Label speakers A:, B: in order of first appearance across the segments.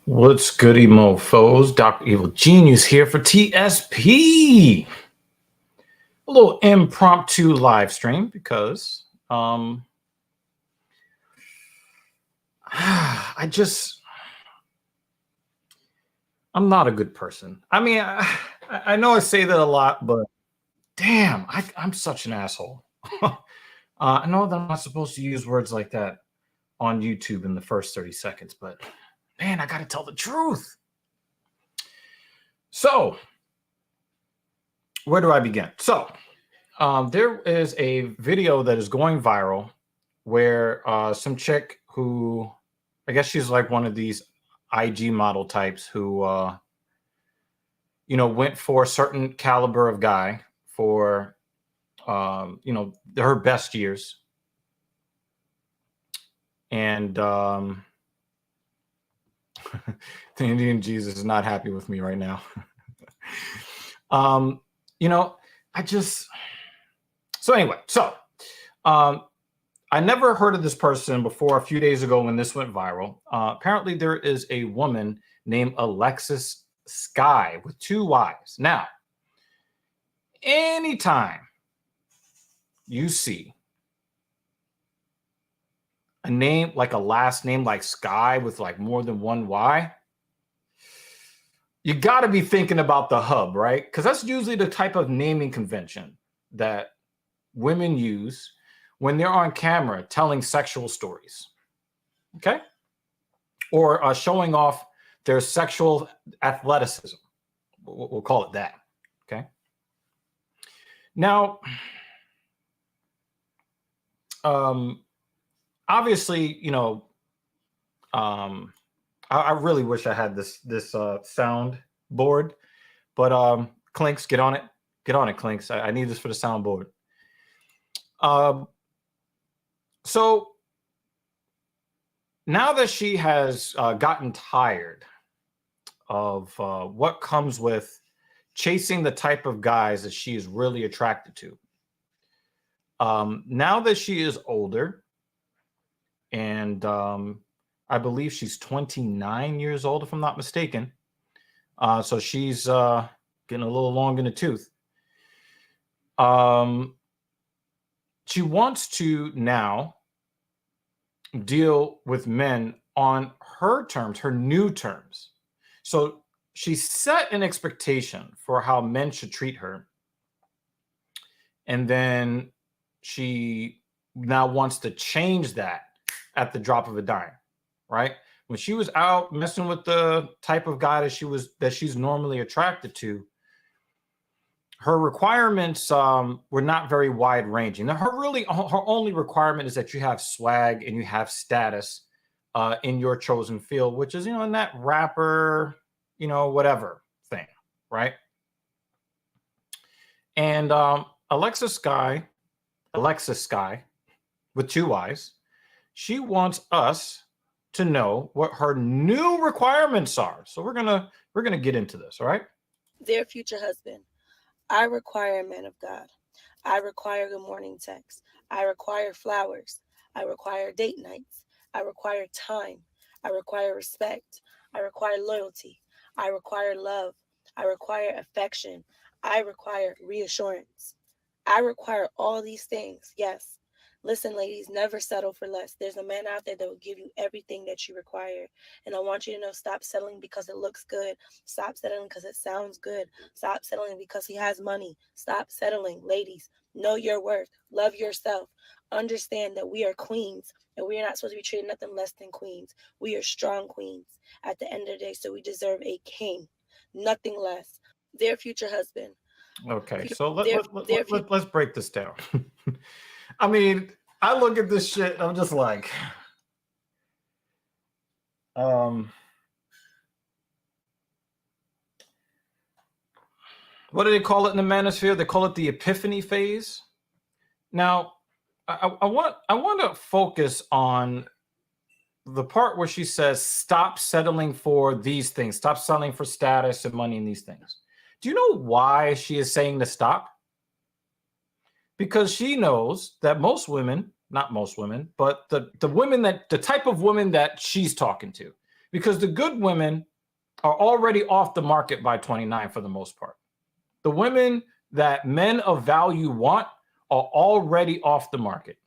A: What's goody mofos? Dr. Evil Genius here for TSP. A little impromptu live stream because I just I'm not a good person. I mean, I know I say that a lot, but damn, I'm such an asshole. I know that I'm not supposed to use words like that on YouTube in the first 30 seconds, but man, I got to tell the truth. So, where do I begin? So, there is a video that is going viral where some chick who, I guess she's like one of these IG model types who, went for a certain caliber of guy for, her best years. And the Indian Jesus is not happy with me right now. I just, so anyway, I never heard of this person before a few days ago when this went viral. Apparently, there is a woman named Alexis Sky with 2 Y's. Now, anytime you see a name like a last name like Sky with like more than 1 Y, you got to be thinking about the hub, right? Because that's usually the type of naming convention that women use when they're on camera telling sexual stories, okay? Or showing off their sexual athleticism. We'll call it that, okay? Now, obviously, I really wish I had this sound board, but Clinks, get on it, Clinks. I need this for the soundboard. So now that she has gotten tired of what comes with chasing the type of guys that she is really attracted to, now that she is older, and I believe she's 29 years old, if I'm not mistaken. So she's getting a little long in the tooth. She wants to now deal with men on her terms, her new terms. So she set an expectation for how men should treat her. And then she now wants to change that at the drop of a dime, right? When she was out messing with the type of guy that she's normally attracted to, her requirements were not very wide ranging. Now, her only requirement is that you have swag and you have status in your chosen field, which is, in that rapper, whatever thing, right? And Alexis Sky with 2 Y's, she wants us to know what her new requirements are. So we're gonna get into this, all right?
B: Dear future husband, I require a man of God. I require good morning text. I require flowers. I require date nights. I require time. I require respect. I require loyalty. I require love. I require affection. I require reassurance. I require all these things, yes. Listen, ladies, never settle for less. There's a man out there that will give you everything that you require. And I want you to know, stop settling because it looks good. Stop settling because it sounds good. Stop settling because he has money. Stop settling. Ladies, know your worth. Love yourself. Understand that we are queens and we are not supposed to be treated nothing less than queens. We are strong queens at the end of the day, so we deserve a king, nothing less. Their future husband.
A: Okay, so let's break this down. I mean, I look at this shit, I'm just like, what do they call it in the manosphere? They call it the epiphany phase. Now, I want to focus on the part where she says, stop settling for these things. Stop settling for status and money and these things. Do you know why she is saying to stop? Because she knows that not most women, but the women the type of women that she's talking to, because the good women are already off the market by 29 for the most part. The women that men of value want are already off the market.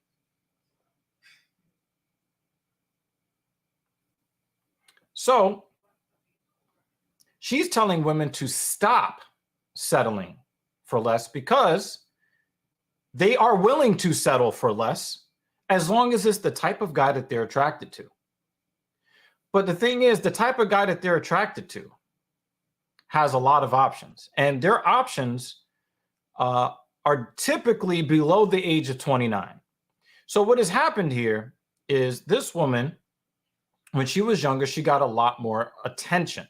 A: So she's telling women to stop settling for less because they are willing to settle for less as long as it's the type of guy that they're attracted to. But the thing is, the type of guy that they're attracted to has a lot of options, and their options are typically below the age of 29. So what has happened here is this woman, when she was younger, she got a lot more attention.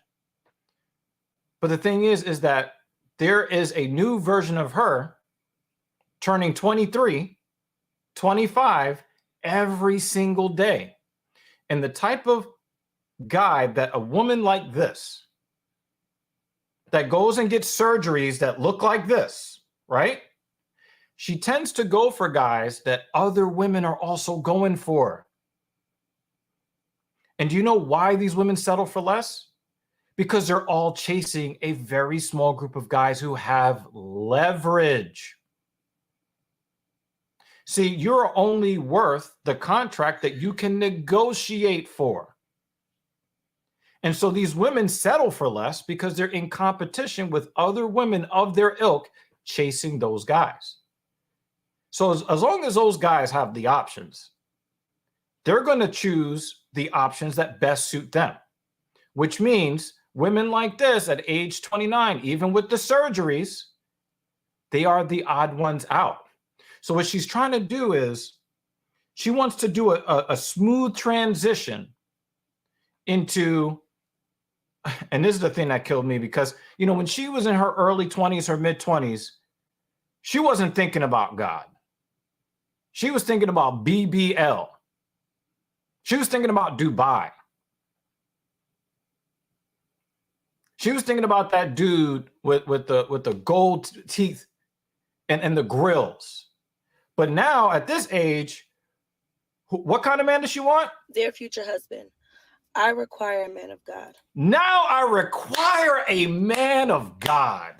A: But the thing is that there is a new version of her turning 23, 25 every single day. And the type of guy that a woman like this, that goes and gets surgeries that look like this, right? She tends to go for guys that other women are also going for. And do you know why these women settle for less? Because they're all chasing a very small group of guys who have leverage. See, you're only worth the contract that you can negotiate for. And so these women settle for less because they're in competition with other women of their ilk chasing those guys. So as long as those guys have the options, they're going to choose the options that best suit them, which means women like this at age 29, even with the surgeries, they are the odd ones out. So what she's trying to do is she wants to do a smooth transition into, and this is the thing that killed me, because, you know, when she was in her early 20s, her mid 20s, she wasn't thinking about God. She was thinking about BBL. She was thinking about Dubai. She was thinking about that dude with the gold teeth and the grills. But now at this age, what kind of man does she want?
B: Their future husband. I require a man of God.
A: Now I require a man of God.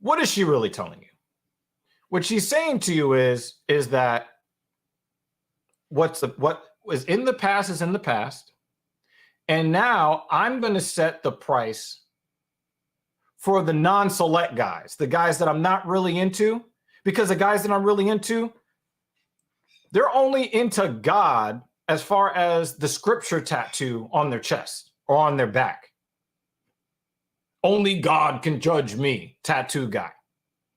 A: What is she really telling you? What she's saying to you is that what was in the past is in the past, and now I'm going to set the price for the non-select guys, the guys that I'm not really into, because the guys that I'm really into, they're only into God as far as the scripture tattoo on their chest or on their back. Only God can judge me, tattoo guy.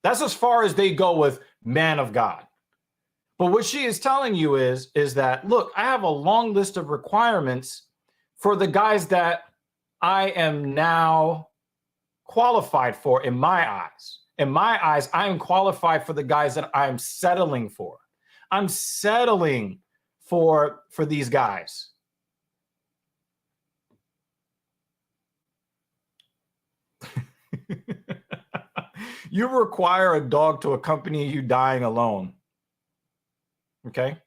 A: That's as far as they go with man of God. But what she is telling you is that, look, I have a long list of requirements for the guys that I am now qualified for in my eyes. In my eyes, I am qualified for the guys that I'm settling for. I'm settling for these guys. You require a dog to accompany you dying alone. Okay?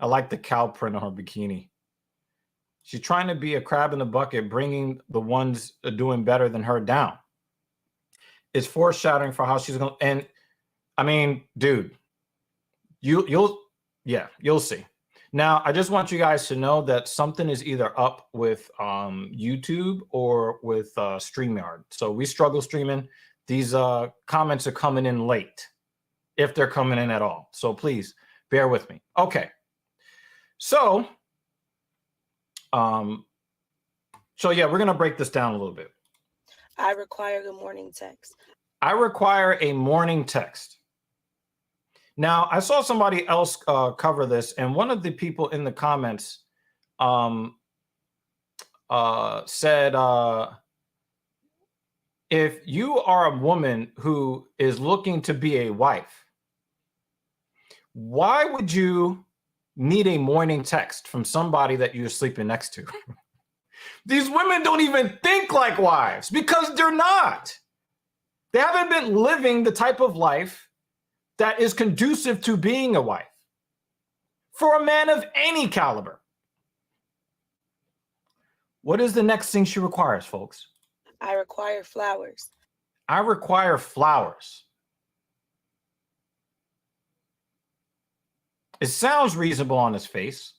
A: I like the cow print on her bikini. She's trying to be a crab in the bucket, bringing the ones doing better than her down. It's foreshadowing for how she's going to, and I mean, dude, you'll see. Now, I just want you guys to know that something is either up with YouTube or with StreamYard. So we struggle streaming. These comments are coming in late, if they're coming in at all. So please bear with me. Okay. So, yeah, we're going to break this down a little bit.
B: I require a morning text.
A: I require a morning text. Now, I saw somebody else cover this, and one of the people in the comments said, if you are a woman who is looking to be a wife, why would you need a morning text from somebody that you're sleeping next to? These women don't even think like wives because they're not. They haven't been living the type of life that is conducive to being a wife for a man of any caliber. What is the next thing she requires, folks?
B: I require flowers.
A: I require flowers. It sounds reasonable on its face,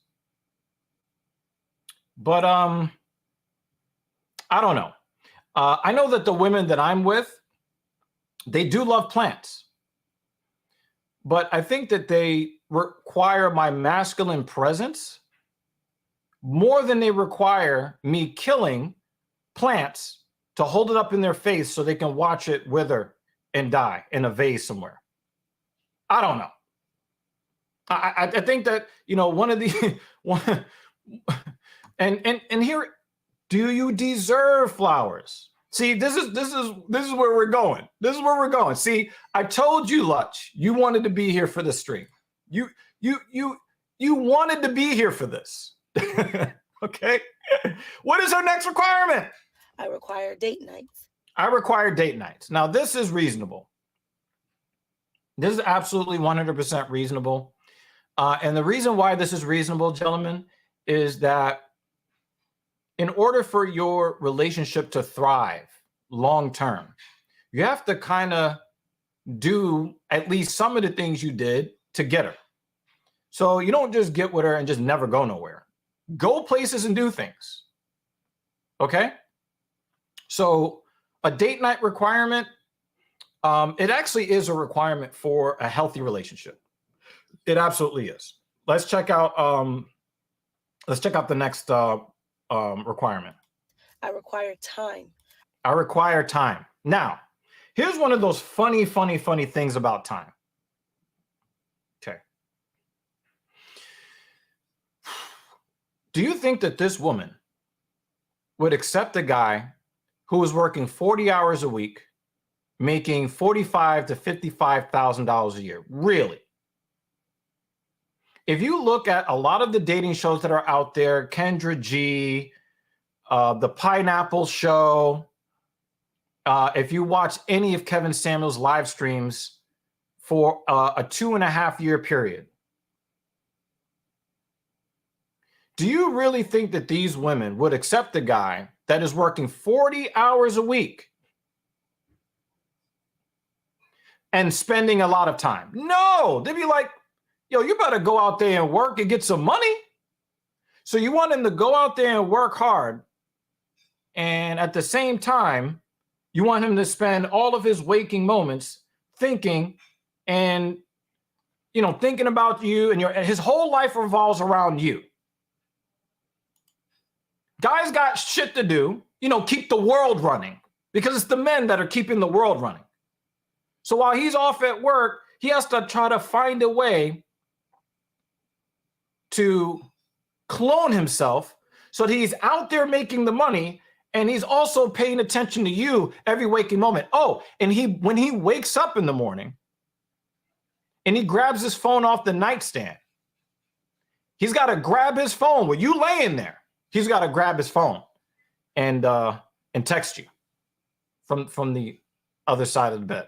A: but I don't know. I know that the women that I'm with, they do love plants, but I think that they require my masculine presence more than they require me killing plants to hold it up in their face so they can watch it wither and die in a vase somewhere. I don't know. I think that, you know, one of the one, and here, do you deserve flowers? See, this is where we're going. This is where we're going. See, I told you, Lutch, you wanted to be here for the stream. You wanted to be here for this. Okay. What is our next requirement?
B: I require date nights.
A: I require date nights. Now, this is reasonable. This is absolutely 100% reasonable. And the reason why this is reasonable, gentlemen, is that in order for your relationship to thrive long term, you have to kind of do at least some of the things you did to get her. So you don't just get with her and just never go nowhere. Go places and do things. Okay? So a date night requirement, it actually is a requirement for a healthy relationship. It absolutely is. Let's check out the next requirement.
B: I require time.
A: I require time. Now, here's one of those funny things about time. Okay. Do you think that this woman would accept a guy who was working 40 hours a week, making $45,000 to $55,000 a year? Really? If you look at a lot of the dating shows that are out there, Kendra G, the Pineapple Show, if you watch any of Kevin Samuels' live streams for a 2.5-year period, do you really think that these women would accept a guy that is working 40 hours a week and spending a lot of time? No, they'd be like, yo, you better go out there and work and get some money. So you want him to go out there and work hard, and at the same time, you want him to spend all of his waking moments thinking and, you know, thinking about you, and his whole life revolves around you. Guys got shit to do, you know, keep the world running, because it's the men that are keeping the world running. So while he's off at work, he has to try to find a way to clone himself so that he's out there making the money, and he's also paying attention to you every waking moment. Oh, and when he wakes up in the morning and he grabs his phone off the nightstand, he's got to grab his phone with you laying there. He's got to grab his phone and text you from the other side of the bed.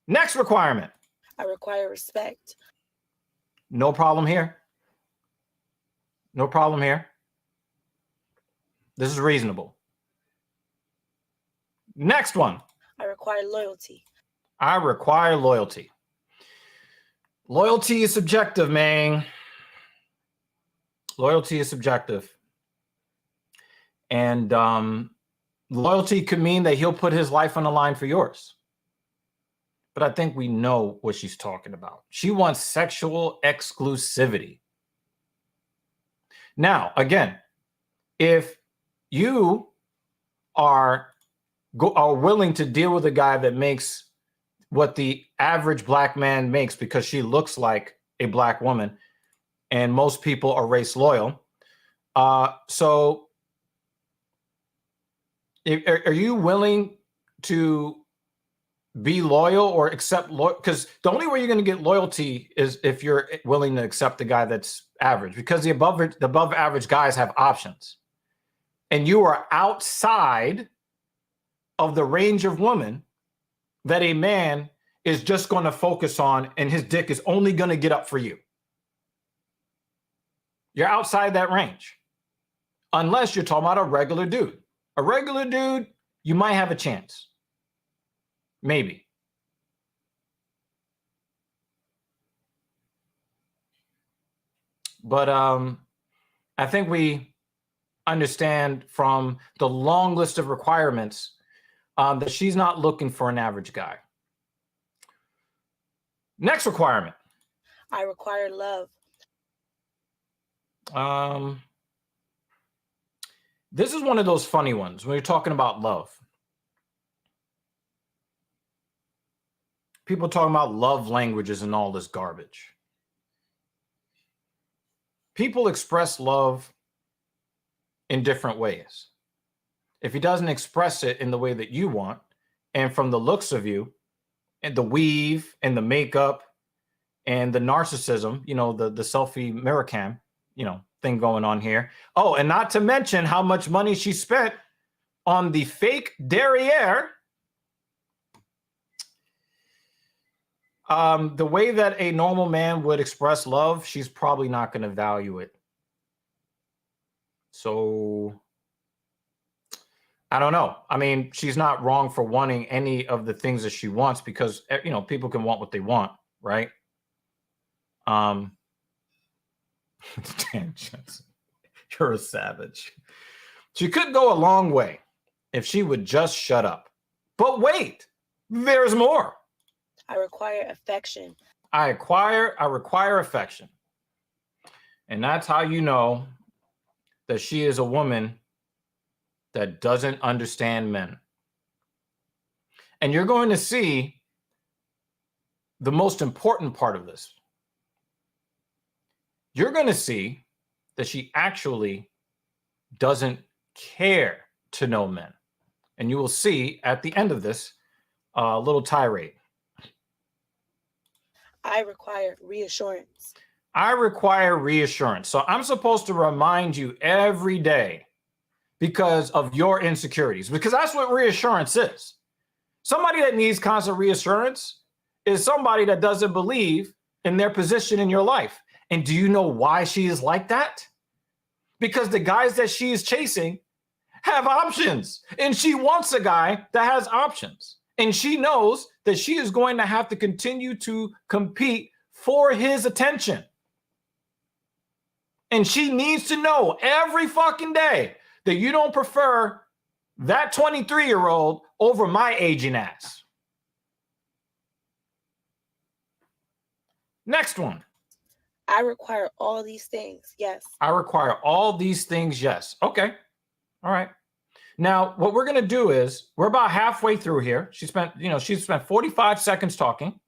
A: Next requirement.
B: I require respect.
A: No problem here. No problem here. This is reasonable. Next one.
B: I require loyalty.
A: I require loyalty. Loyalty is subjective, man. Loyalty is subjective. And loyalty could mean that he'll put his life on the line for yours. But I think we know what she's talking about. She wants sexual exclusivity. Now, again, if you are willing to deal with a guy that makes what the average black man makes because she looks like a black woman, and most people are race loyal, so are you willing to be loyal or accept loyal? Because the only way you're going to get loyalty is if you're willing to accept the guy that's average, because the above average guys have options, and you are outside of the range of women that a man is just going to focus on, and his dick is only going to get up for you. You're outside that range. Unless you're talking about a regular dude. A regular dude, you might have a chance. Maybe. But I think we understand from the long list of requirements that she's not looking for an average guy. Next requirement.
B: I require love.
A: This is one of those funny ones when you're talking about love. People talking about love languages and all this garbage. People express love in different ways. If he doesn't express it in the way that you want, and from the looks of you, and the weave and the makeup and the narcissism, you know, the selfie mirror cam, you know, thing going on here. Oh, and not to mention how much money she spent on the fake derriere. The way that a normal man would express love, she's probably not going to value it. So I don't know. I mean, she's not wrong for wanting any of the things that she wants because, you know, people can want what they want, right? Dan Jensen, you're a savage. She could go a long way if she would just shut up. But wait, there's more.
B: I require affection.
A: I require affection. And that's how you know that she is a woman that doesn't understand men. And you're going to see the most important part of this. You're going to see that she actually doesn't care to know men. And you will see at the end of this little tirade.
B: I require reassurance.
A: I require reassurance. So I'm supposed to remind you every day because of your insecurities, because that's what reassurance is. Somebody that needs constant reassurance is somebody that doesn't believe in their position in your life. And do you know why she is like that? Because the guys that she is chasing have options, and she wants a guy that has options. And she knows that she is going to have to continue to compete for his attention. And she needs to know every fucking day that you don't prefer that 23-year-old over my aging ass. Next one.
B: I require all these things. Yes.
A: I require all these things. Yes. Okay. All right. Now, what we're going to do is we're about halfway through here. She spent 45 seconds talking.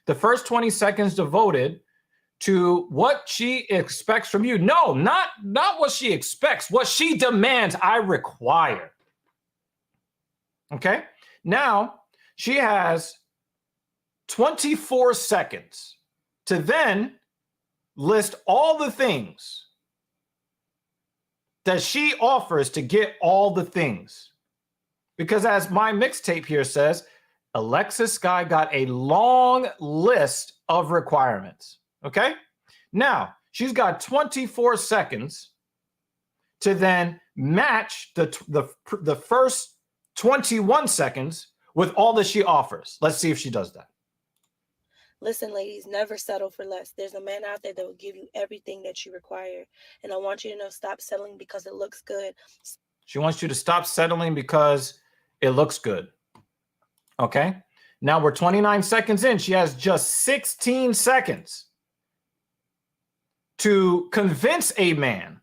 A: The first 20 seconds devoted to what she expects from you. No, not what she expects, what she demands. I require. Okay. Now she has 24 seconds to then list all the things that she offers to get all the things. Because as my mixtape here says, Alexis Sky got a long list of requirements. Okay? Now, she's got 24 seconds to then match the first 21 seconds with all that she offers. Let's see if she does that.
B: Listen, ladies, never settle for less. There's a man out there that will give you everything that you require. And I want you to know, stop settling because it looks good.
A: She wants you to stop settling because it looks good. Okay? Now we're 29 seconds in. She has just 16 seconds to convince a man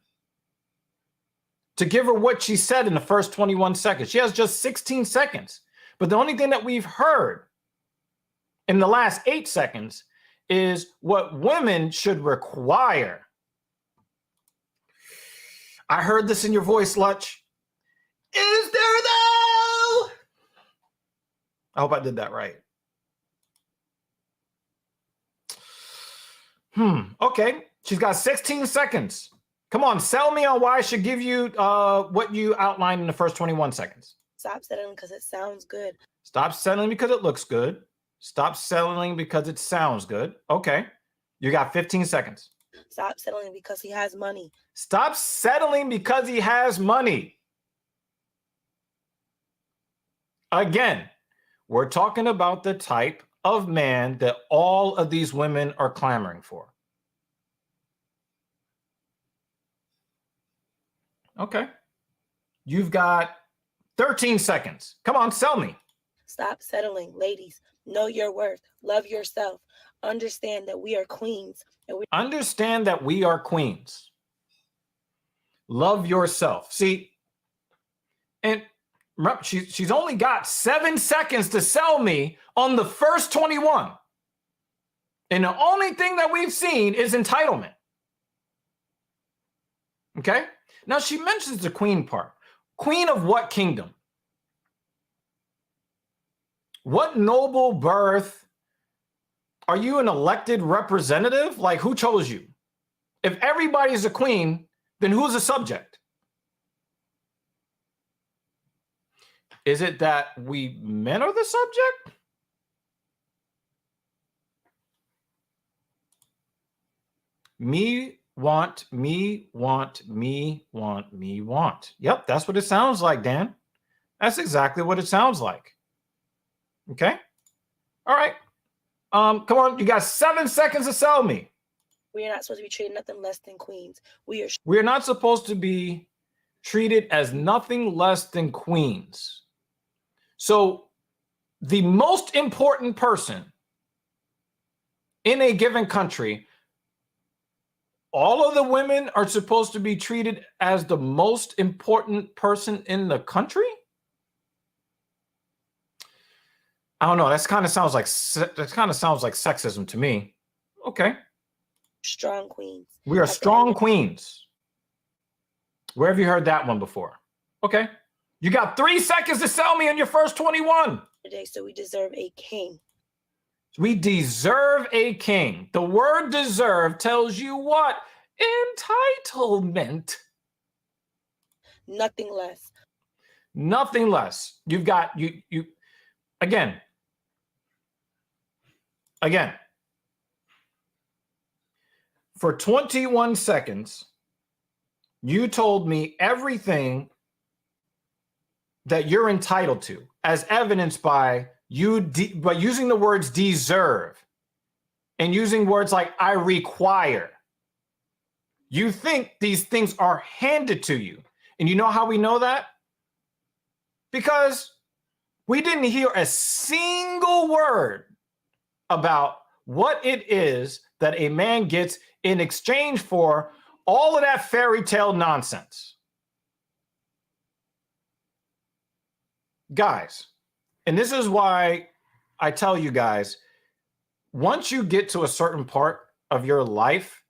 A: to give her what she said in the first 21 seconds. She has just 16 seconds. But the only thing that we've heard in the last 8 seconds is what women should require. I heard this in your voice, Lutch. Is there though? I hope I did that right. Okay. She's got 16 seconds. Come on, sell me on why I should give you what you outlined in the first 21 seconds.
B: Stop settling because it sounds good.
A: Stop settling because it looks good. Stop settling because it sounds good. Okay. You got 15 seconds.
B: Stop settling because he has money.
A: Stop settling because he has money. Again, we're talking about the type of man that all of these women are clamoring for. Okay. You've got 13 seconds. Come on, sell me.
B: Stop settling. Ladies, know your worth. Love yourself. Understand that we are queens.
A: Understand that we are queens. Love yourself. See, and remember, she's only got 7 seconds to sell me on the first 21. And the only thing that we've seen is entitlement. Okay? Now she mentions the queen part. Queen of what kingdom? What noble birth? Are you an elected representative? Like, who chose you? If everybody's a queen, then who's a subject? Is it that we men are the subject? Me want, me want, me want, me want. Yep, that's what it sounds like, Dan. That's exactly what it sounds like. Okay? All right. Come on, you got 7 seconds to sell me.
B: We are not supposed to be treated nothing less than queens.
A: We're not supposed to be treated as nothing less than queens. So the most important person in a given country, all of the women are supposed to be treated as the most important person in the country? I don't know. That kind of sounds like sexism to me. Okay.
B: Strong queens.
A: We are strong queens. Where have you heard that one before? Okay. You got 3 seconds to sell me on your first 21.
B: Today, so we deserve a king.
A: We deserve a king. The word deserve tells you what? Entitlement.
B: Nothing less.
A: Nothing less. You've got you again. For 21 seconds, you told me everything that you're entitled to, as evidenced by by using the words deserve and using words like I require. You think these things are handed to you. And you know how we know that? Because we didn't hear a single word about what it is that a man gets in exchange for all of that fairy tale nonsense. Guys, and this is why I tell you guys, once you get to a certain part of your life,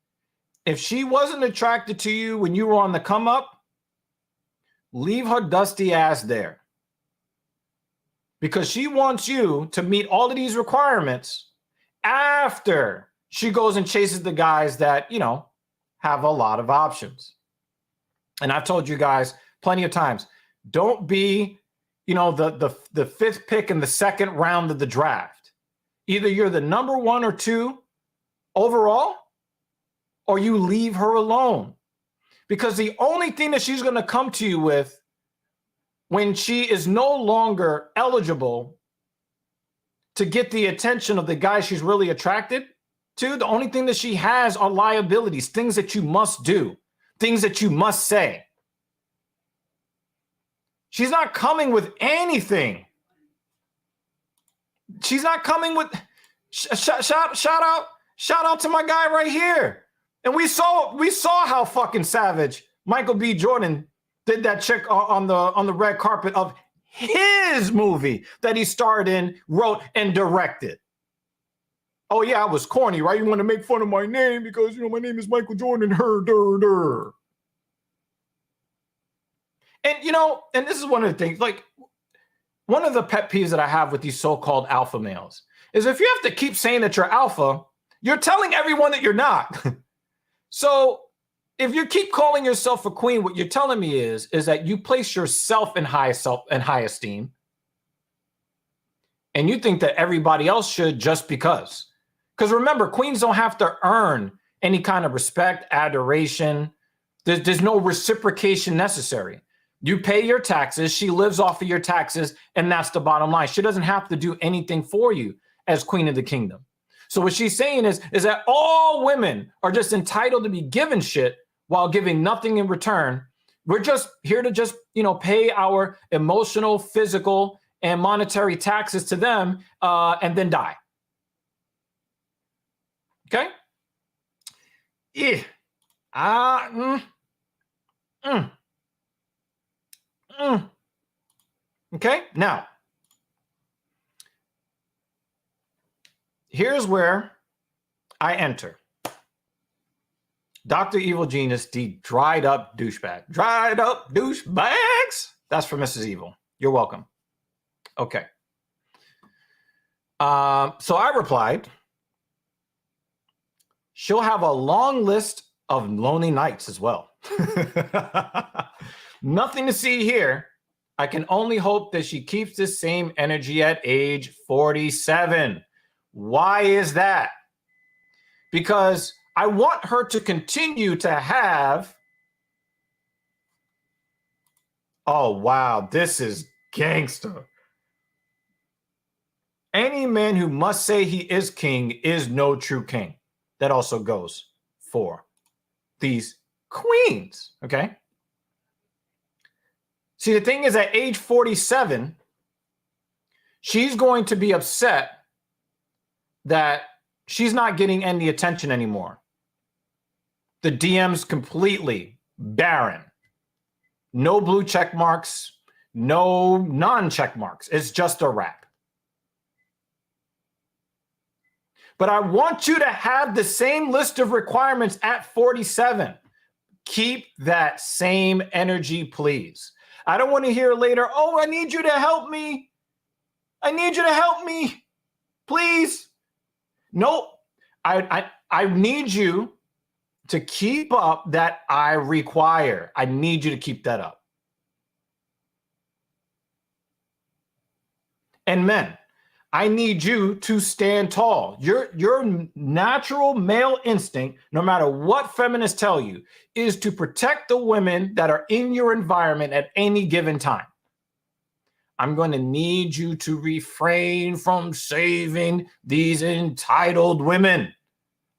A: if she wasn't attracted to you when you were on the come up, leave her dusty ass there. Because she wants you to meet all of these requirements after she goes and chases the guys that, have a lot of options. And I've told you guys plenty of times, don't be, the fifth pick in the second round of the draft. Either you're the number 1 or 2 overall, or you leave her alone. Because the only thing that she's going to come to you with when she is no longer eligible to get the attention of the guy she's really attracted to, the only thing that she has are liabilities, things that you must do, things that you must say. She's not coming with anything. She's not coming with shout out to my guy right here. And we saw how fucking savage Michael B. Jordan did that chick on the red carpet of his movie that he starred in, wrote, and directed. Oh yeah, I was corny, right? You want to make fun of my name because my name is Michael Jordan. And and this is one of the things, like one of the pet peeves that I have with these so-called alpha males is if you have to keep saying that you're alpha, you're telling everyone that you're not. So if you keep calling yourself a queen, what you're telling me is that you place yourself in high esteem. And you think that everybody else should just because. Because remember, queens don't have to earn any kind of respect, adoration. There's no reciprocation necessary. You pay your taxes, she lives off of your taxes, and that's the bottom line. She doesn't have to do anything for you as queen of the kingdom. So what she's saying is that all women are just entitled to be given shit while giving nothing in return. We're just here to just, pay our emotional, physical, and monetary taxes to them and then die. Okay? Yeah. Okay, now, here's where I enter. Dr. Evil Genius, the dried up douchebag. Dried up douchebags? That's for Mrs. Evil. You're welcome. Okay. So I replied, she'll have a long list of lonely nights as well. Nothing to see here. I can only hope that she keeps the same energy at age 47. Why is that? Because I want her to continue to have. Oh, wow. This is gangster. Any man who must say he is king is no true king. That also goes for these queens. Okay. See, the thing is, at age 47, she's going to be upset that she's not getting any attention anymore. The DM's completely barren. No blue check marks, no non-check marks. It's just a wrap. But I want you to have the same list of requirements at 47. Keep that same energy, please. I don't want to hear later, oh, I need you to help me. I need you to help me. Please. Nope. I need you to keep up that I require. I need you to keep that up. And men, I need you to stand tall. Your natural male instinct, no matter what feminists tell you, is to protect the women that are in your environment at any given time. I'm going to need you to refrain from saving these entitled women.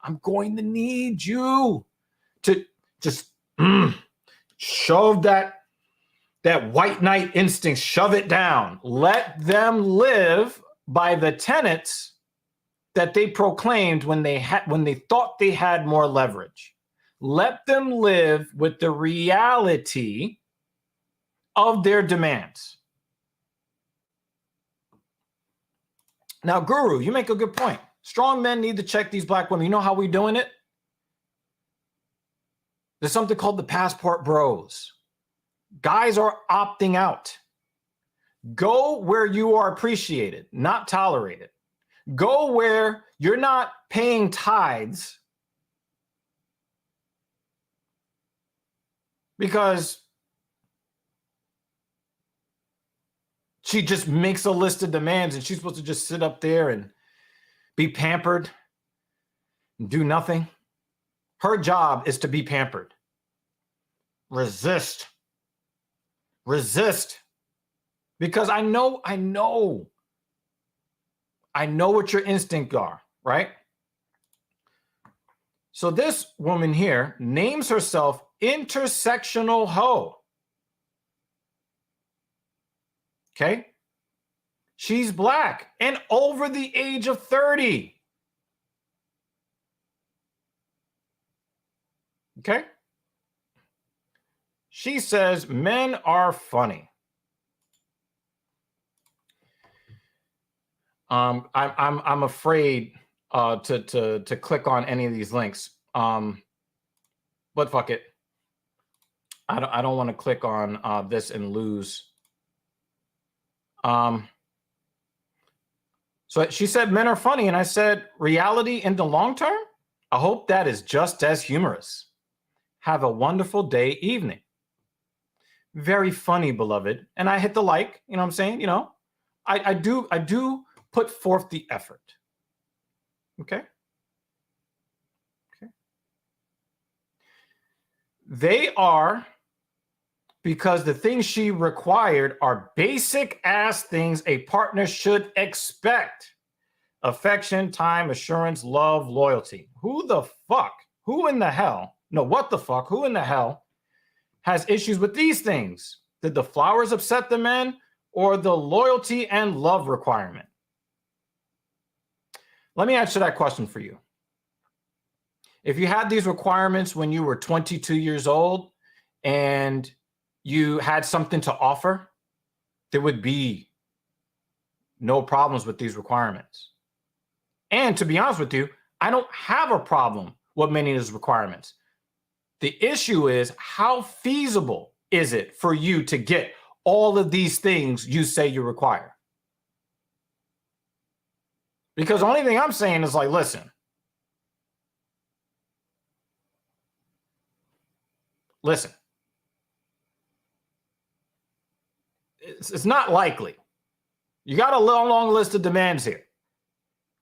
A: I'm going to need you to just shove that white knight instinct, shove it down. Let them live by the tenets that they proclaimed when they thought they had more leverage. Let them live with the reality of their demands. Now, Guru, you make a good point. Strong men need to check these black women. You know how we're doing it? There's something called the passport bros. Guys are opting out. Go where you are appreciated, not tolerated. Go where you're not paying tithes because she just makes a list of demands and she's supposed to just sit up there and be pampered and do nothing. Her job is to be pampered. Resist. Because I know what your instincts are, right? So this woman here names herself intersectional hoe. Okay? She's black and over the age of 30. Okay? She says men are funny. I'm afraid to click on any of these links. But fuck it. I don't want to click on this and lose. So she said men are funny, and I said reality in the long term. I hope that is just as humorous. Have a wonderful day, evening. Very funny, beloved. And I hit the like. You know what I'm saying? You know, I do put forth the effort. Okay? Okay. They are, because the things she required are basic ass things a partner should expect: affection, time, assurance, love, loyalty. Who the fuck? Who in the hell? No, what the fuck? Who in the hell has issues with these things? Did the flowers upset the men, or the loyalty and love requirement? Let me answer that question for you. If you had these requirements when you were 22 years old and you had something to offer, there would be no problems with these requirements. And to be honest with you, I don't have a problem with many of these requirements. The issue is, how feasible is it for you to get all of these things you say you require? Because the only thing I'm saying is, like, listen, it's not likely. You got a long list of demands here.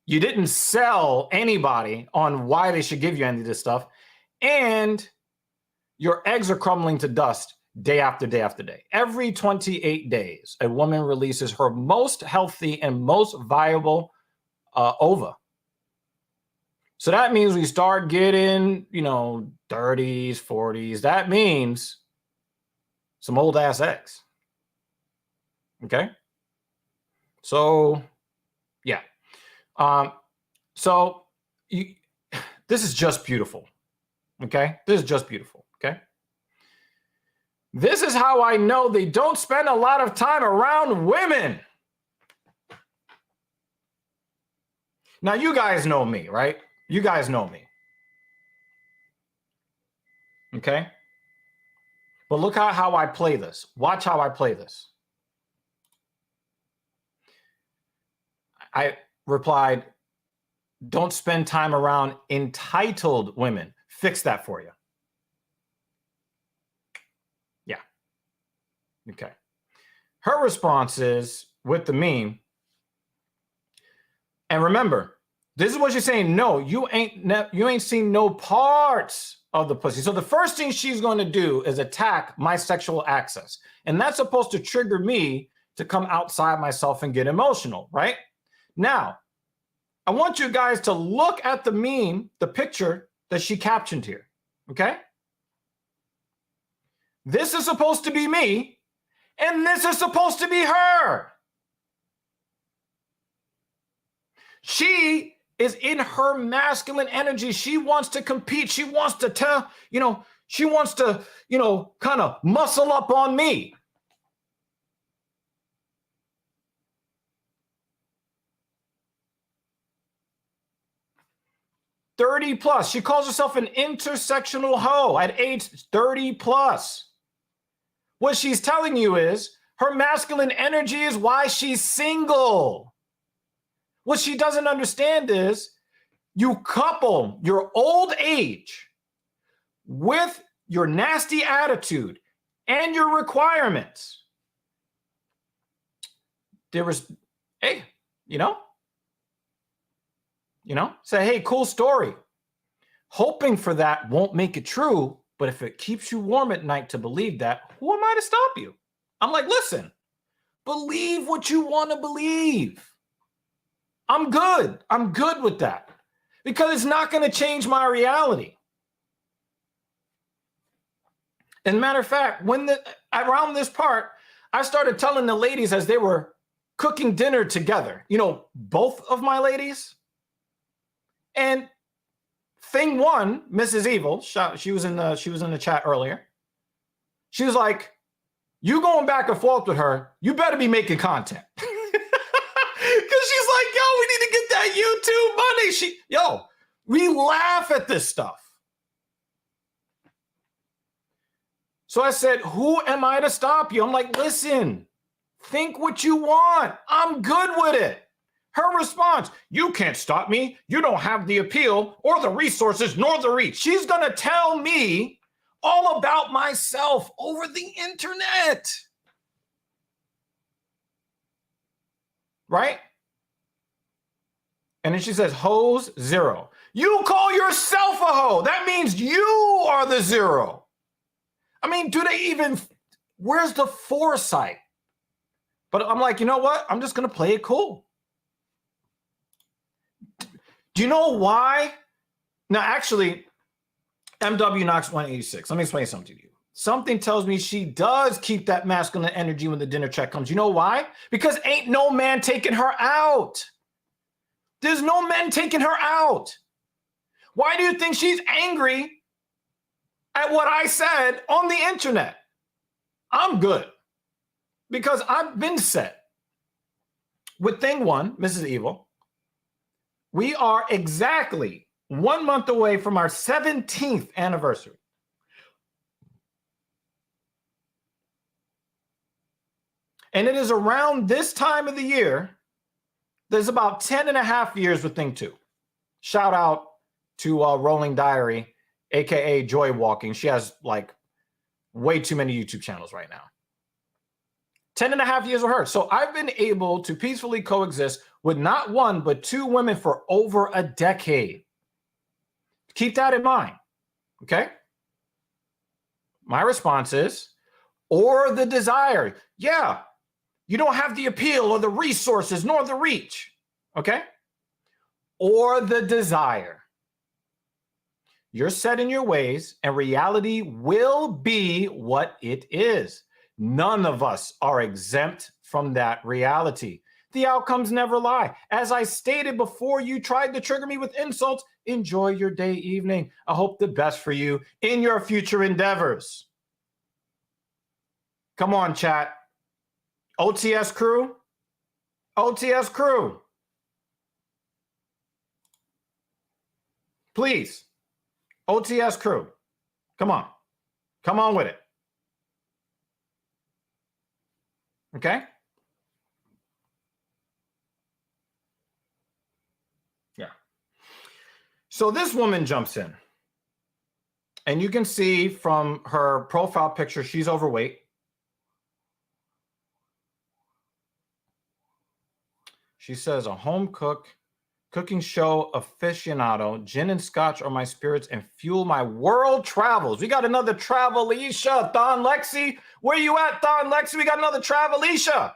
A: You didn't sell anybody on why they should give you any of this stuff. And your eggs are crumbling to dust day after day after day. Every 28 days, a woman releases her most healthy and most viable ova. So that means we start getting, 30s, 40s. That means some old ass eggs. Okay? So, yeah. This is just beautiful. Okay? This is just beautiful. Okay? This is how I know they don't spend a lot of time around women. Now, you guys know me, right? You guys know me. Okay? But look how I play this. Watch how I play this. I replied, don't spend time around entitled women. Fix that for you. Yeah. Okay. Her response is, with the meme, and remember, this is what she's saying. No, you ain't seen no parts of the pussy. So the first thing she's going to do is attack my sexual access. And that's supposed to trigger me to come outside myself and get emotional, right? Now, I want you guys to look at the meme, the picture that she captioned here, okay? This is supposed to be me, and this is supposed to be her. She is in her masculine energy. She wants to compete. She wants to tell, she wants to, kind of muscle up on me. +30 plus. She calls herself an intersectional hoe at age 30 plus. What she's telling you is her masculine energy is why she's single. What she doesn't understand is you couple your old age with your nasty attitude and your requirements. There was, hey, say, hey, cool story. Hoping for that won't make it true, but if it keeps you warm at night to believe that, who am I to stop you? I'm like, listen, believe what you want to believe. I'm good. I'm good with that because it's not going to change my reality. As a matter of fact, around this part, I started telling the ladies as they were cooking dinner together, both of my ladies. And thing one, Mrs. Evil, she was in the chat earlier. She was like, you going back and forth with her, you better be making content. Because she's like, yo, we need to get that YouTube money. We laugh at this stuff. So I said, who am I to stop you? I'm like, listen, think what you want. I'm good with it. Her response, you can't stop me. You don't have the appeal or the resources nor the reach. She's going to tell me all about myself over the internet. Right? And then she says, hoes, 0. You call yourself a hoe. That means you are the 0. I mean, do they even, where's the foresight? But I'm like, you know what? I'm just going to play it cool. Do you know why? Now, actually, MW Knox 186. Let me explain something to you. Something tells me she does keep that masculine energy when the dinner check comes. You know why? Because ain't no man taking her out. There's no men taking her out. Why do you think she's angry at what I said on the internet? I'm good because I've been set. With thing 1, Mrs. Evil, we are exactly 1 month away from our 17th anniversary. And it is around this time of the year, there's about 10 and a half years with thing 2. Shout out to Rolling Diary, AKA Joy Walking. She has like way too many YouTube channels right now. 10 and a half years with her. So I've been able to peacefully coexist with not 1, but 2 women for over a decade. Keep that in mind, okay? My response is, or the desire. Yeah, you don't have the appeal or the resources nor the reach, okay? Or the desire. You're set in your ways and reality will be what it is. None of us are exempt from that reality. The outcomes never lie. As I stated before, you tried to trigger me with insults. Enjoy your day, evening. I hope the best for you in your future endeavors. Come on, chat. OTS crew. OTS crew. Please. OTS crew. Come on. Come on with it. Okay? Yeah. So this woman jumps in. And you can see from her profile picture, she's overweight. She says, a home cook, cooking show aficionado, gin and scotch are my spirits and fuel my world travels. We got another Travelicia. Don Lexi, where you at, Don Lexi? We got another Travelicia.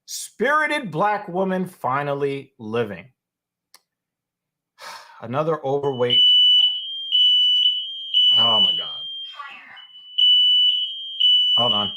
A: Spirited Black woman finally living. Another overweight. Oh my God. Hold on.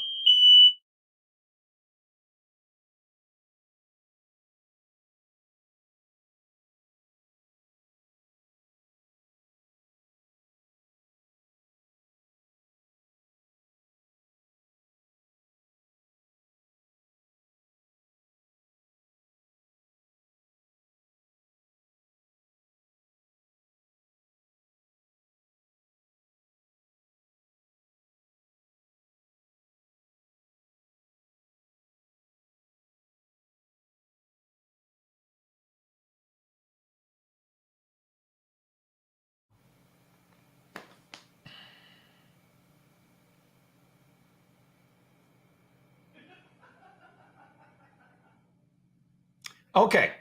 A: Okay.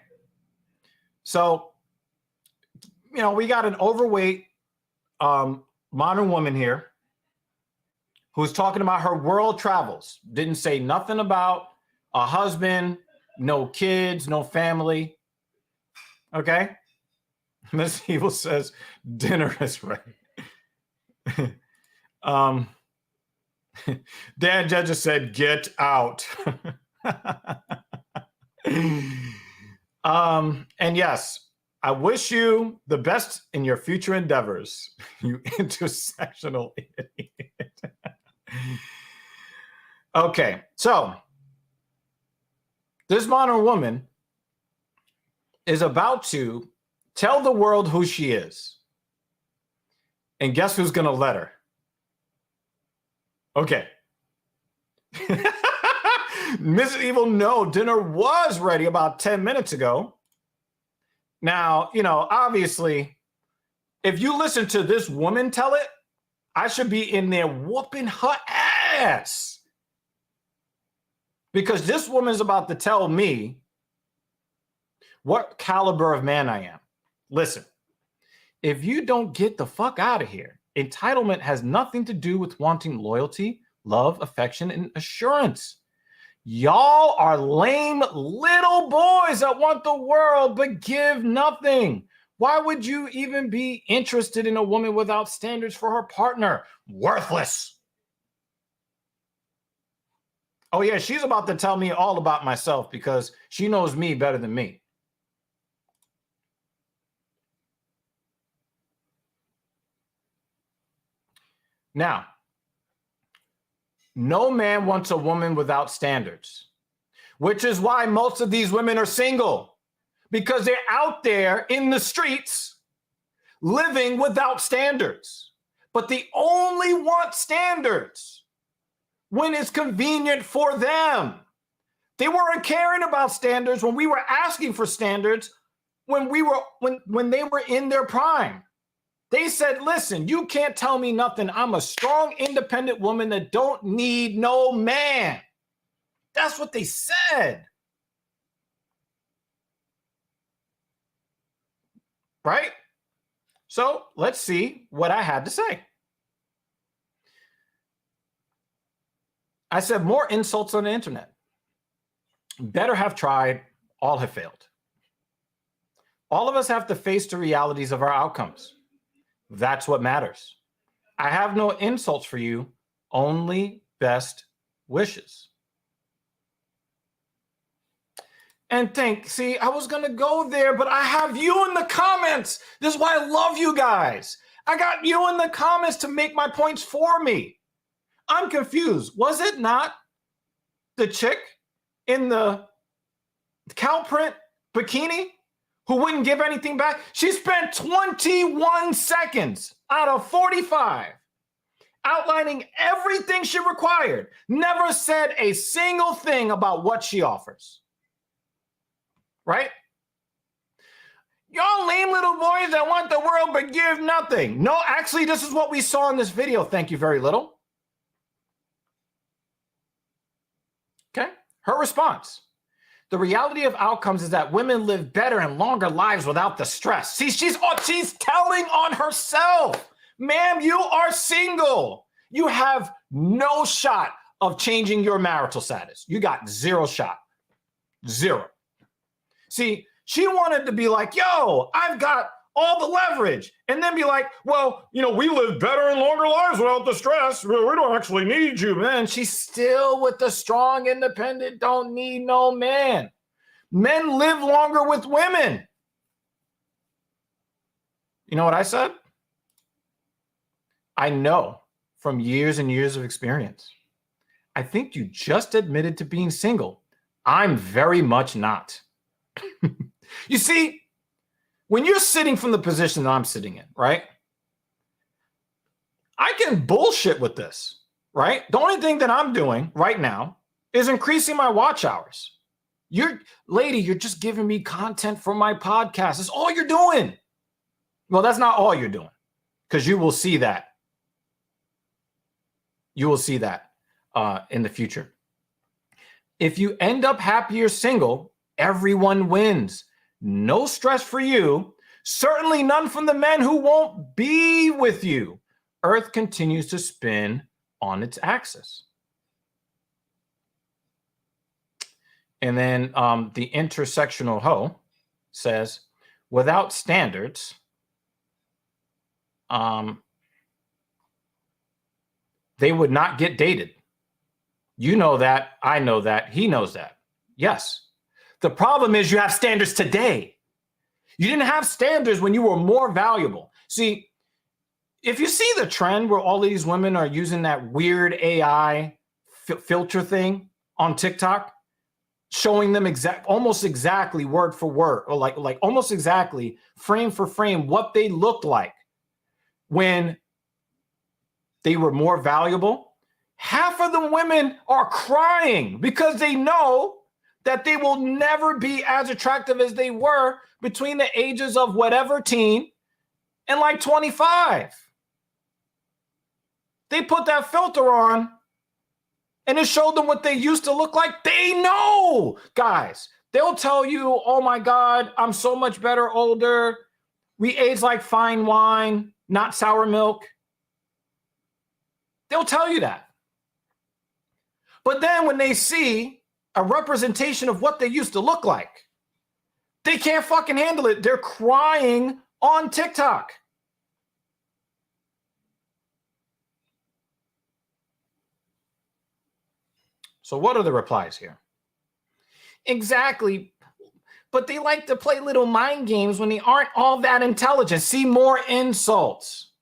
A: So, you know, we got an overweight modern woman here who's talking about her world travels. Didn't say nothing about a husband, no kids, no family. Okay. Miss Evil says dinner is ready. Dan Judge said, get out. And yes, I wish you the best in your future endeavors, you intersectional idiot. Okay, so this modern woman is about to tell the world who she is. And guess who's going to let her? Okay. Mrs. Evil, no, dinner was ready about 10 minutes ago. Now, you know, obviously, if you listen to this woman tell it, I should be in there whooping her ass. Because this woman's about to tell me what caliber of man I am. Listen, if you don't get the fuck out of here, entitlement has nothing to do with wanting loyalty, love, affection, and assurance. Y'all are lame little boys that want the world but give nothing. Why would you even be interested in a woman without standards for her partner? Worthless. Oh yeah, she's about to tell me all about myself because she knows me better than me. Now, no man wants a woman without standards, which is why most of these women are single, because they're out there in the streets living without standards. But they only want standards when it's convenient for them. They weren't caring about standards when we were asking for standards when they were in their prime. They said, listen, you can't tell me nothing. I'm a strong, independent woman that don't need no man. That's what they said. Right? So let's see what I had to say. I said more insults on the internet. Better have tried, all have failed. All of us have to face the realities of our outcomes. That's what matters. I have no insults for you, only best wishes. And see, I was going to go there, but I have you in the comments. This is why I love you guys. I got you in the comments to make my points for me. I'm confused. Was it not the chick in the cow print bikini who wouldn't give anything back? She spent 21 seconds out of 45 outlining everything she required, never said a single thing about what she offers. Right? Y'all lame little boys that want the world but give nothing. No, actually, this is what we saw in this video. Thank you very little. Okay? Her response. The reality of outcomes is that women live better and longer lives without the stress. See, she's telling on herself. Ma'am, you are single. You have no shot of changing your marital status. You got zero shot. Zero. See, she wanted to be like, yo, I've got all the leverage. And then be like, well, we live better and longer lives without the stress. We don't actually need you, man. She's still with the strong, independent, don't need no man. Men live longer with women. You know what I said? I know from years and years of experience. I think you just admitted to being single. I'm very much not. You see, when you're sitting from the position that I'm sitting in, right? I can bullshit with this, right? The only thing that I'm doing right now is increasing my watch hours. You're just giving me content for my podcast. That's all you're doing. Well, that's not all you're doing, because you will see that. You will see that in the future. If you end up happier single, everyone wins. No stress for you. Certainly none from the men who won't be with you. Earth continues to spin on its axis. And then the intersectional hoe says, without standards, they would not get dated. You know that. I know that. He knows that. Yes. The problem is you have standards today. You didn't have standards when you were more valuable. See, if you see the trend where all these women are using that weird AI filter thing on TikTok, showing them almost exactly word for word, or like almost exactly frame for frame what they looked like when they were more valuable, half of the women are crying because they know that they will never be as attractive as they were between the ages of whatever teen and like 25. They put that filter on and it showed them what they used to look like. They know, guys, They'll tell you, oh my God, I'm so much better older. We age like fine wine, not sour milk. They'll tell you that. But then when they see a representation of what they used to look like, they can't fucking handle it. They're crying on TikTok. So what are the replies here? Exactly. But they like to play little mind games when they aren't all that intelligent. See more insults.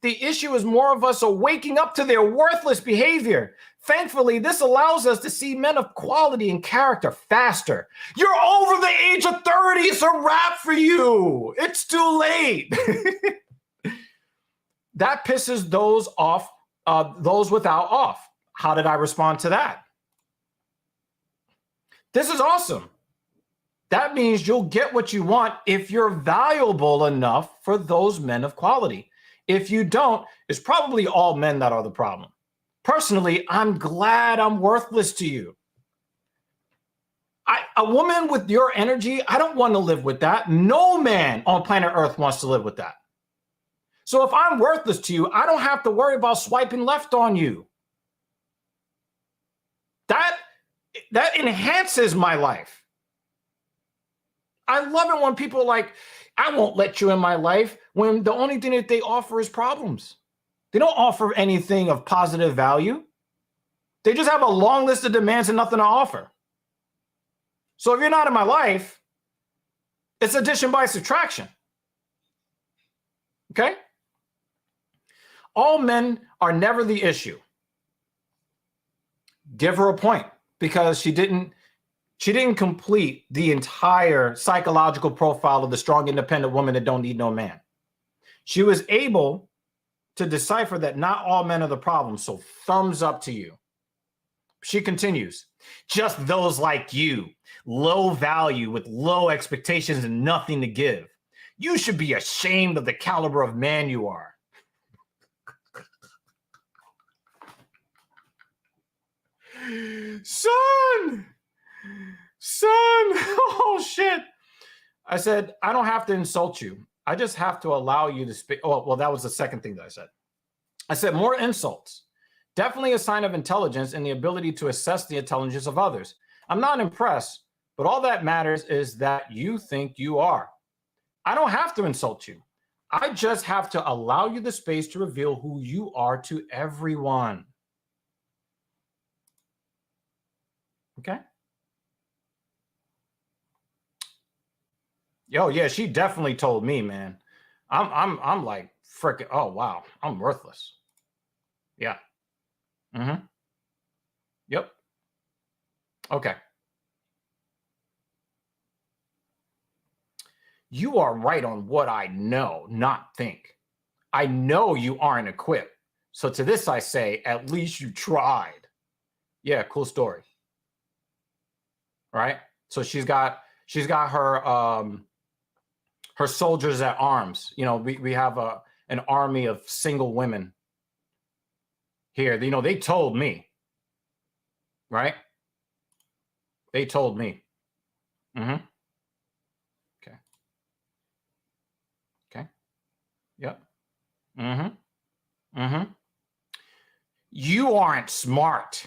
A: The issue is more of us are waking up to their worthless behavior. Thankfully, this allows us to see men of quality and character faster. You're over the age of 30. It's a wrap for you. It's too late. That pisses those off, those without off. How did I respond to that? This is awesome. That means you'll get what you want if you're valuable enough for those men of quality. If you don't, it's probably all men that are the problem. Personally, I'm glad I'm worthless to you. A woman with your energy, I don't want to live with that. No man on planet Earth wants to live with that. So if I'm worthless to you, I don't have to worry about swiping left on you. That enhances my life. I love it when people are like, I won't let you in my life, when the only thing that they offer is problems. They don't offer anything of positive value. They just have a long list of demands and nothing to offer. So if you're not in my life, it's addition by subtraction. Okay? All men are never the issue. Give her a point, because she didn't complete the entire psychological profile of the strong, independent woman that don't need no man. She was able to decipher that not all men are the problem. So thumbs up to you. She continues, just those like you, low value with low expectations and nothing to give. You should be ashamed of the caliber of man you are. Son, oh shit. I said, I don't have to insult you. I just have to allow you to speak. Oh, well, that was the second thing that I said. I said, more insults. Definitely a sign of intelligence and the ability to assess the intelligence of others. I'm not impressed, but all that matters is that you think you are. I don't have to insult you. I just have to allow you the space to reveal who you are to everyone. Okay? Yo, yeah, she definitely told me, man. I'm like freaking, oh wow, I'm worthless. Yeah. Mm-hmm. Yep. Okay. You are right on what I know, not think. I know you aren't equipped. So to this I say, at least you tried. Yeah, cool story. Right? So she's got her her soldiers at arms. You know, we have an army of single women here. You know, they told me. Right? They told me. Mm-hmm. Okay. Okay. Yep. Mm-hmm. Mm-hmm. You aren't smart.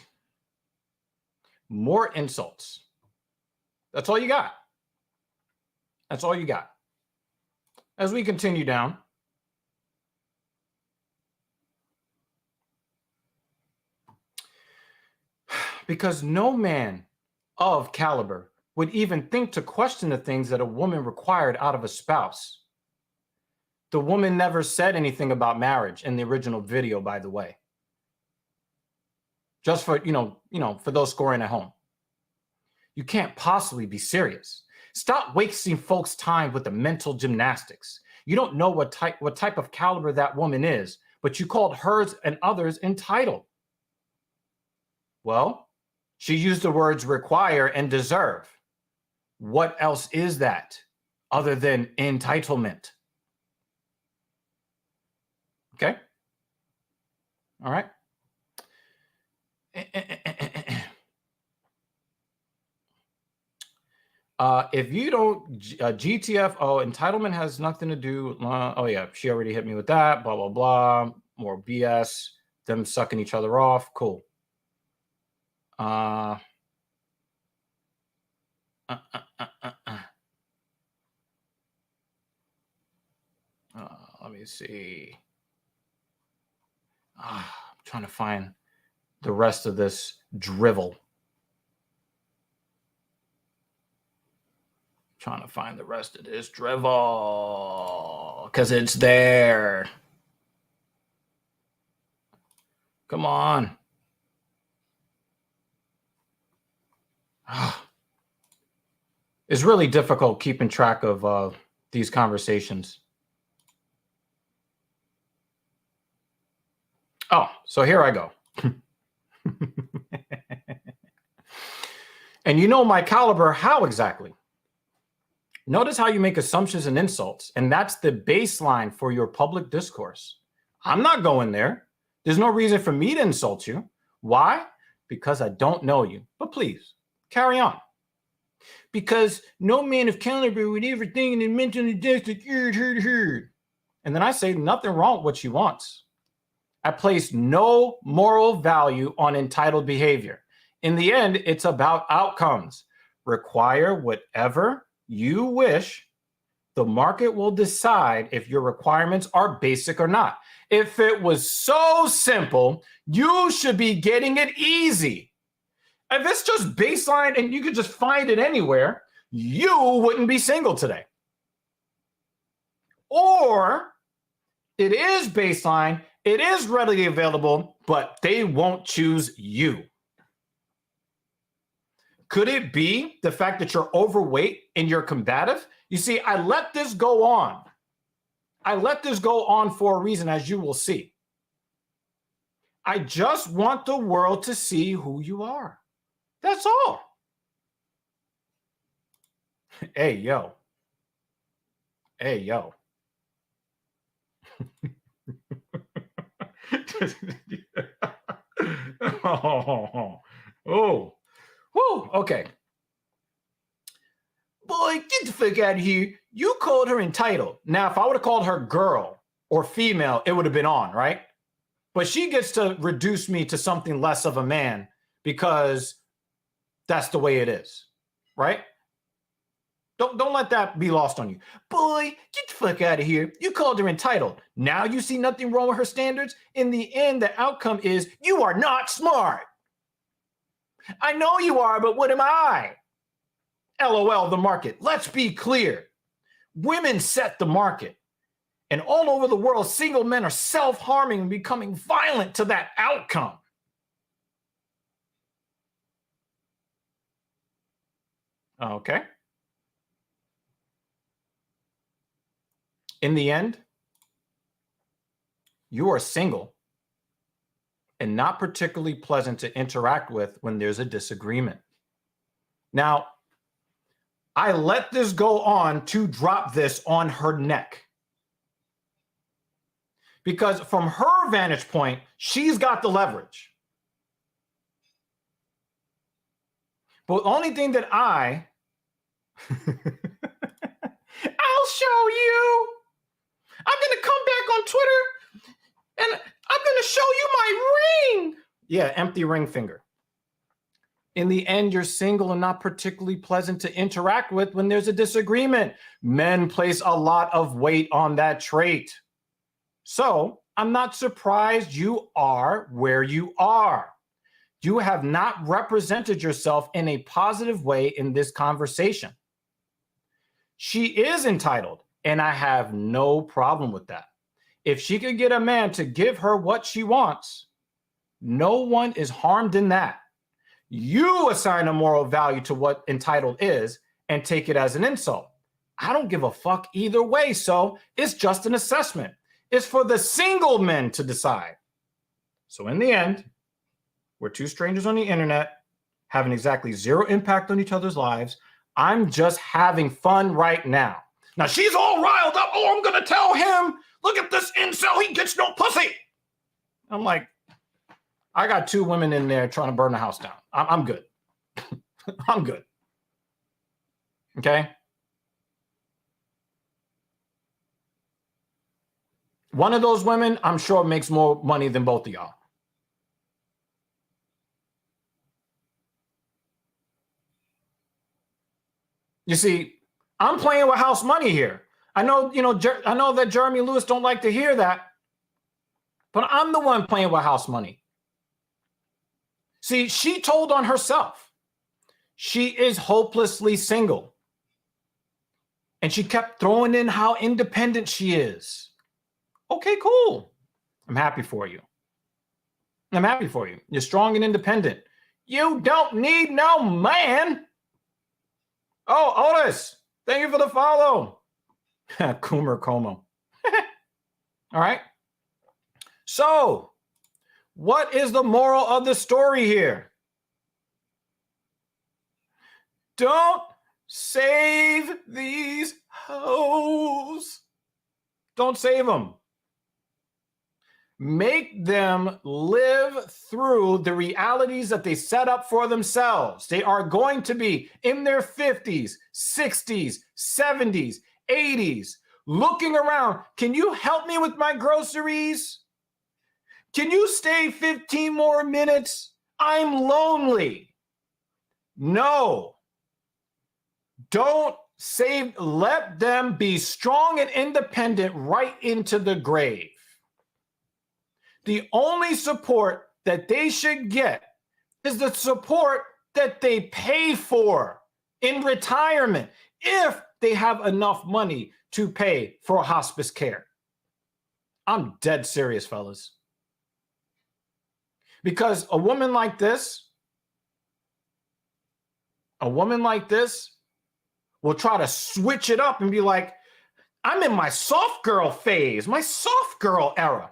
A: More insults. That's all you got. That's all you got. As we continue down. Because no man of caliber would even think to question the things that a woman required out of a spouse. The woman never said anything about marriage in the original video, by the way. Just for, for those scoring at home. You can't possibly be serious. Stop wasting folks' time with the mental gymnastics. You don't know what type of caliber that woman is, but you called hers and others entitled. Well, she used the words require and deserve. What else is that other than entitlement? Okay? All right? If you don't, GTF, entitlement has nothing to do. Oh, yeah, she already hit me with that. Blah, blah, blah. More BS. Them sucking each other off. Cool. Let me see. I'm trying to find the rest of this drivel. Trying to find the rest of this drivel because it's there. Come on. It's really difficult keeping track of these conversations. Oh, so here I go. And you know my caliber, how exactly? Notice how you make assumptions and insults, and that's the baseline for your public discourse. I'm not going there. There's no reason for me to insult you. Why? Because I don't know you. But please, carry on. Because no man of caliber would ever think and mentally destitute, heard. And then I say nothing wrong with what she wants. I place no moral value on entitled behavior. In the end, it's about outcomes. Require whatever you wish. The market will decide if your requirements are basic or not. If it was so simple, you should be getting it easy. If it's just baseline and you could just find it anywhere, you wouldn't be single today. Or it is baseline, it is readily available, but they won't choose you. Could it be the fact that you're overweight and you're combative? You see, I let this go on. I let this go on for a reason, as you will see. I just want the world to see who you are. That's all. Hey, yo. Hey, yo. Oh. Whew, okay. Boy, get the fuck out of here. You called her entitled. Now, if I would have called her girl or female, it would have been on, right? But she gets to reduce me to something less of a man because that's the way it is, right? Don't let that be lost on you. Boy, get the fuck out of here. You called her entitled. Now you see nothing wrong with her standards. In the end, the outcome is you are not smart. I know you are, but what am I? LOL, the market. Let's be clear. Women set the market. And all over the world, single men are self-harming and becoming violent to that outcome. Okay. In the end, you are single and not particularly pleasant to interact with when there's a disagreement. Now, I let this go on to drop this on her neck. Because from her vantage point, she's got the leverage. But the only thing that I'll show you. I'm going to come back on Twitter and I'm going to show you my ring. Yeah, empty ring finger. In the end, you're single and not particularly pleasant to interact with when there's a disagreement. Men place a lot of weight on that trait. So I'm not surprised you are where you are. You have not represented yourself in a positive way in this conversation. She is entitled, and I have no problem with that. If she could get a man to give her what she wants, no one is harmed in that. You assign a moral value to what entitled is and take it as an insult. I don't give a fuck either way, so it's just an assessment. It's for the single men to decide. So in the end, we're two strangers on the internet having exactly zero impact on each other's lives. I'm just having fun right now. Now she's all riled up. Oh, I'm going to tell him, look at this incel. He gets no pussy. I'm like, I got two women in there trying to burn the house down. I'm good. I'm good. Okay. One of those women, I'm sure, makes more money than both of y'all. You see, I'm playing with house money here. I know, I know that Jeremy Lewis don't like to hear that, but I'm the one playing with house money. See, she told on herself. She is hopelessly single. And she kept throwing in how independent she is. Okay, cool. I'm happy for you. I'm happy for you. You're strong and independent. You don't need no man. Oh, Otis, thank you for the follow. Coomer Como. All right. So, what is the moral of the story here? Don't save these hoes. Don't save them. Make them live through the realities that they set up for themselves. They are going to be in their 50s, 60s, 70s, 80s, looking around. Can you help me with my groceries? Can you stay 15 more minutes? I'm lonely. No. Don't save. Let them be strong and independent right into the grave. The only support that they should get is the support that they pay for in retirement, if they have enough money to pay for hospice care. I'm dead serious, fellas. Because a woman like this will try to switch it up and be like, I'm in my soft girl phase, my soft girl era.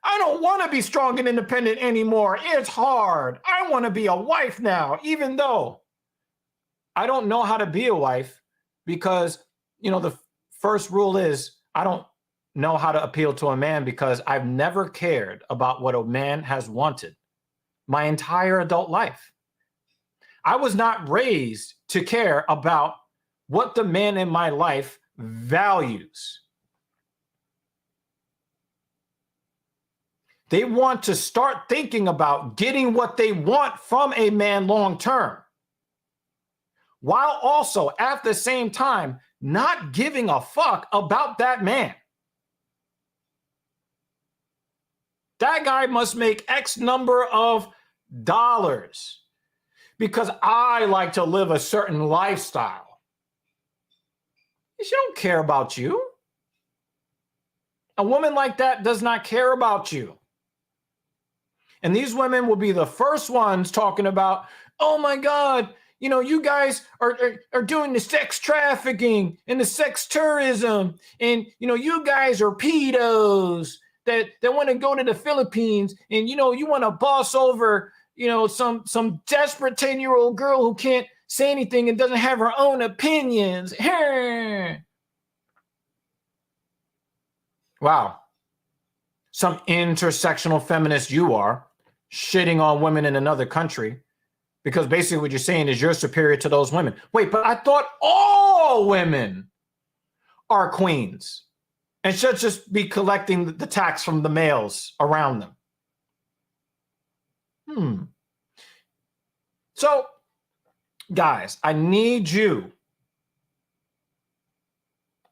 A: I don't want to be strong and independent anymore. It's hard. I want to be a wife now, even though I don't know how to be a wife, because, the first rule is I don't know how to appeal to a man, because I've never cared about what a man has wanted my entire adult life. I was not raised to care about what the man in my life values. They want to start thinking about getting what they want from a man long term, while also at the same time not giving a fuck about that man. That guy must make X number of dollars because I like to live a certain lifestyle. She don't care about you. A woman like that does not care about you. And these women will be the first ones talking about, oh my God, you guys are doing the sex trafficking and the sex tourism. And, you guys are pedos that want to go to the Philippines. And, you want to boss over, some desperate 10-year-old girl who can't say anything and doesn't have her own opinions. Wow. Some intersectional feminist you are, shitting on women in another country, because basically what you're saying is you're superior to those women. Wait, but I thought all women are queens and should just be collecting the tax from the males around them. So, guys, I need you.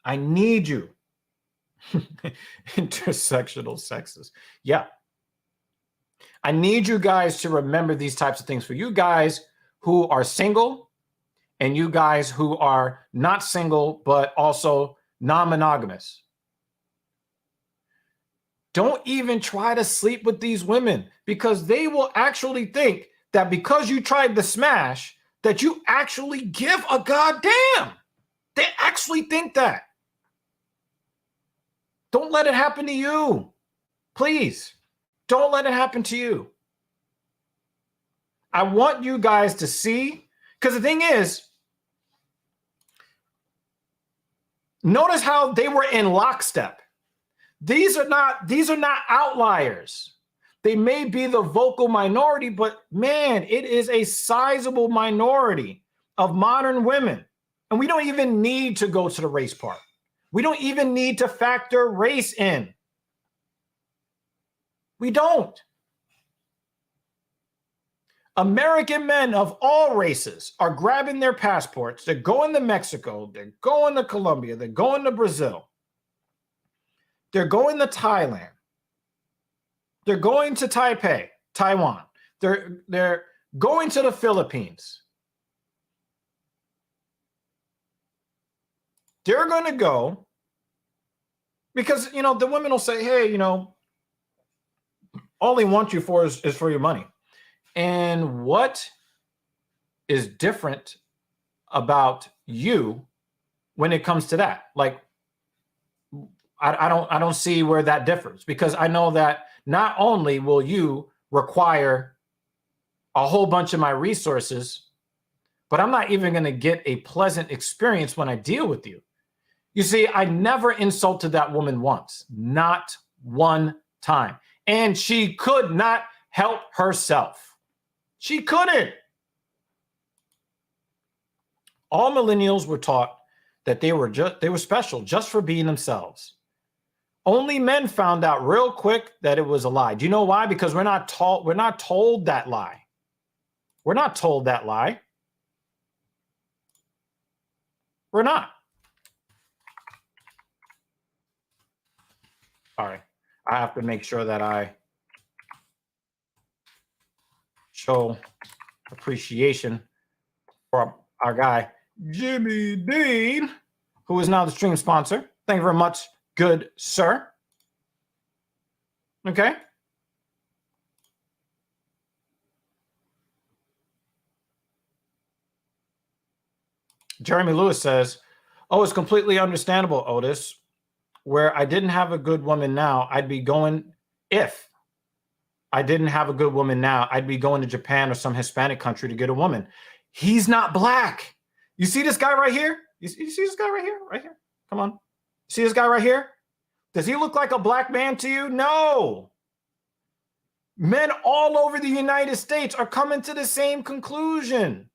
A: Intersectional sexist. Yeah. I need you guys to remember these types of things. For you guys who are single and you guys who are not single but also non-monogamous, don't even try to sleep with these women, because they will actually think that because you tried the smash that you actually give a goddamn. They actually think that. Don't let it happen to you. Please. Don't let it happen to you. I want you guys to see, because the thing is, notice how they were in lockstep. These are not outliers. They may be the vocal minority, but man, it is a sizable minority of modern women. And we don't even need to go to the race part. We don't even need to factor race in. We don't. American men of all races are grabbing their passports. They're going to Mexico. They're going to Colombia. They're going to Brazil. They're going to Thailand. They're going to Taipei, Taiwan. They're going to the Philippines. They're going to go because, the women will say, hey, all they want you for is for your money. And what is different about you when it comes to that? Like, I don't see where that differs, because I know that not only will you require a whole bunch of my resources, but I'm not even going to get a pleasant experience when I deal with you. You see, I never insulted that woman once, not one time. And she could not help herself. She couldn't. All millennials were taught that they were special just for being themselves. Only men found out real quick that it was a lie. Do you know why? Because we're not told that lie. We're not told that lie. We're not. All right. I have to make sure that I show appreciation for our guy, Jimmy Dean, who is now the stream sponsor. Thank you very much, good sir. Okay. Jeremy Lewis says, oh, it's completely understandable, Otis. Where I didn't have a good woman now, if I didn't have a good woman now, I'd be going to Japan or some Hispanic country to get a woman. He's not black. You see this guy right here? You see this guy right here? Right here. Come on. See this guy right here? Does he look like a black man to you? No. Men all over the United States are coming to the same conclusion.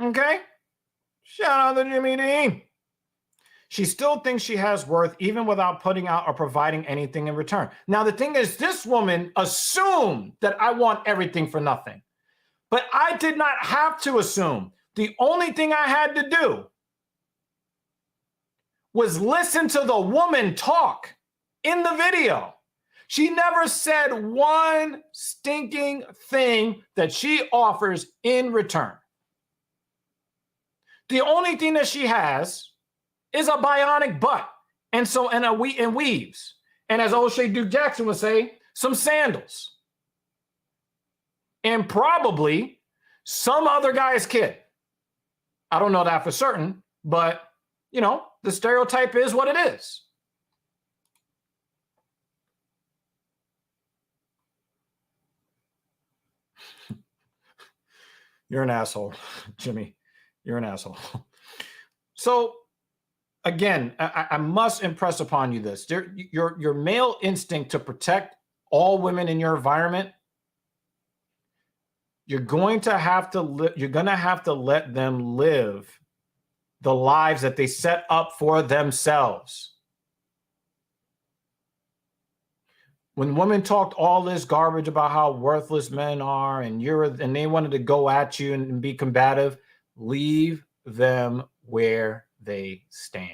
A: Okay? Shout out to Jimmy Dean. She still thinks she has worth even without putting out or providing anything in return. Now, the thing is, this woman assumed that I want everything for nothing. But I did not have to assume. The only thing I had to do was listen to the woman talk in the video. She never said one stinking thing that she offers in return. The only thing that she has is a bionic butt and weaves. And as O'Shea Duke Jackson would say, some sandals. And probably some other guy's kid. I don't know that for certain, but the stereotype is what it is. You're an asshole, Jimmy. You're an asshole. So, again, I must impress upon you this. Your male instinct to protect all women in your environment, you're going to have to let them live the lives that they set up for themselves. When women talked all this garbage about how worthless men are and they wanted to go at you and be combative, leave them where they stand.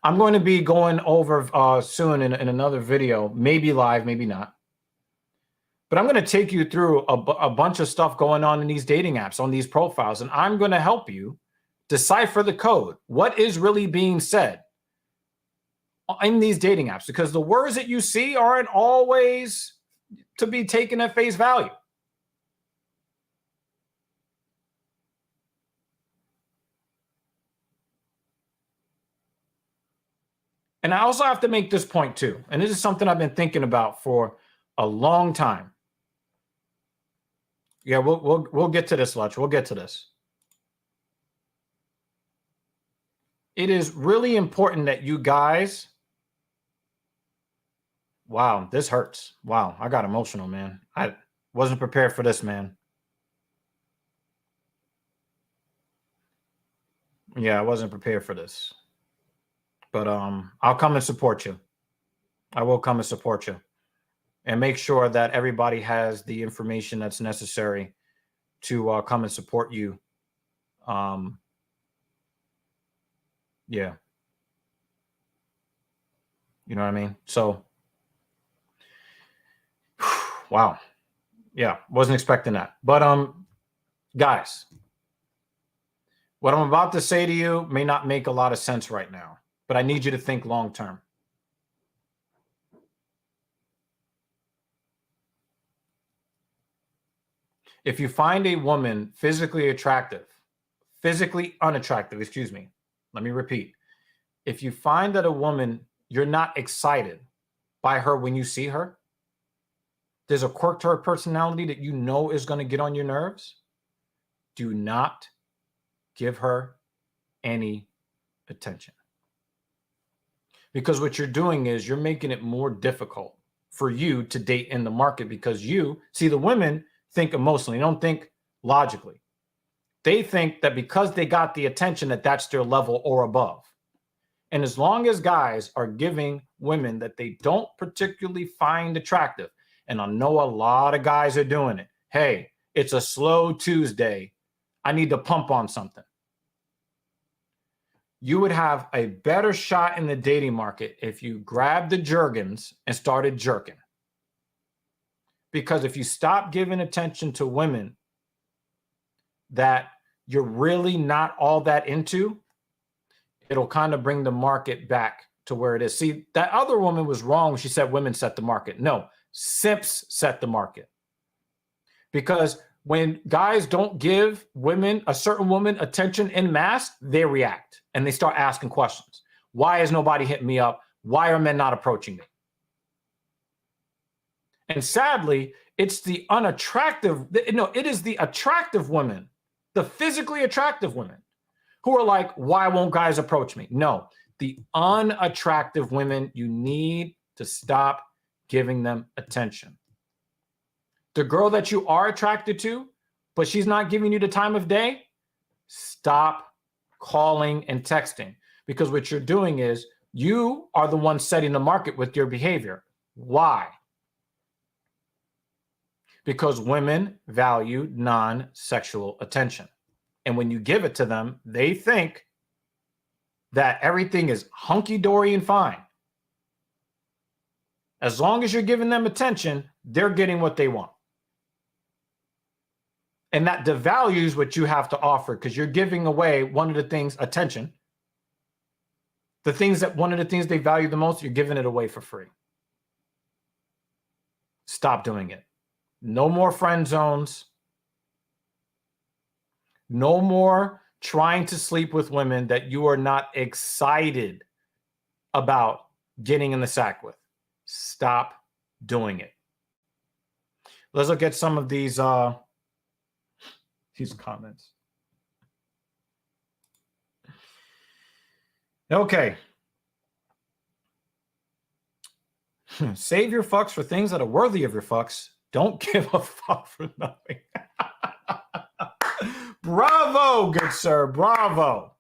A: I'm going to be going over soon in another video, maybe live, maybe not. But I'm going to take you through a bunch of stuff going on in these dating apps, on these profiles, and I'm going to help you decipher the code. What is really being said in these dating apps? Because the words that you see aren't always to be taken at face value. And I also have to make this point too, and this is something I've been thinking about for a long time. Yeah, we'll get to this, Lutch. We'll get to this. It is really important that you guys Wow, this hurts. Wow, I got emotional, man. I wasn't prepared for this, man. Yeah, I wasn't prepared for this. But I'll come and support you. I will come and support you and make sure that everybody has the information that's necessary to come and support you. Um, yeah, you know what I mean? So, wow. Yeah, wasn't expecting that. But guys, what I'm about to say to you may not make a lot of sense right now, but I need you to think long term. If you find a woman physically unattractive, excuse me, let me repeat. If you find that a woman, you're not excited by her when you see her, there's a quirk to her personality that you know is going to get on your nerves, do not give her any attention. Because what you're doing is you're making it more difficult for you to date in the market, because you see, the women think emotionally, they don't think logically. They think that because they got the attention, that that's their level or above. And as long as guys are giving women that they don't particularly find attractive, and I know a lot of guys are doing it. Hey, it's a slow Tuesday. I need to pump on something. You would have a better shot in the dating market if you grabbed the Jergens and started jerking. Because if you stop giving attention to women that you're really not all that into, it'll kind of bring the market back to where it is. See, that other woman was wrong when she said women set the market. No, simps set the market. Because when guys don't give women, a certain woman, attention en masse, they react and they start asking questions. Why is nobody hitting me up? Why are men not approaching me? And sadly, it's the unattractive, it is the attractive women, the physically attractive women, who are like, why won't guys approach me? No, the unattractive women, you need to stop giving them attention. The girl that you are attracted to, but she's not giving you the time of day, stop calling and texting. Because what you're doing is you are the one setting the market with your behavior. Why? Because women value non-sexual attention. And when you give it to them, they think that everything is hunky-dory and fine. As long as you're giving them attention, they're getting what they want. And that devalues what you have to offer, because you're giving away one of the things, attention. One of the things they value the most, you're giving it away for free. Stop doing it. No more friend zones. No more trying to sleep with women that you are not excited about getting in the sack with. Stop doing it. Let's look at some of these comments. Okay. Save your fucks for things that are worthy of your fucks. Don't give a fuck for nothing. Bravo, good sir. Bravo.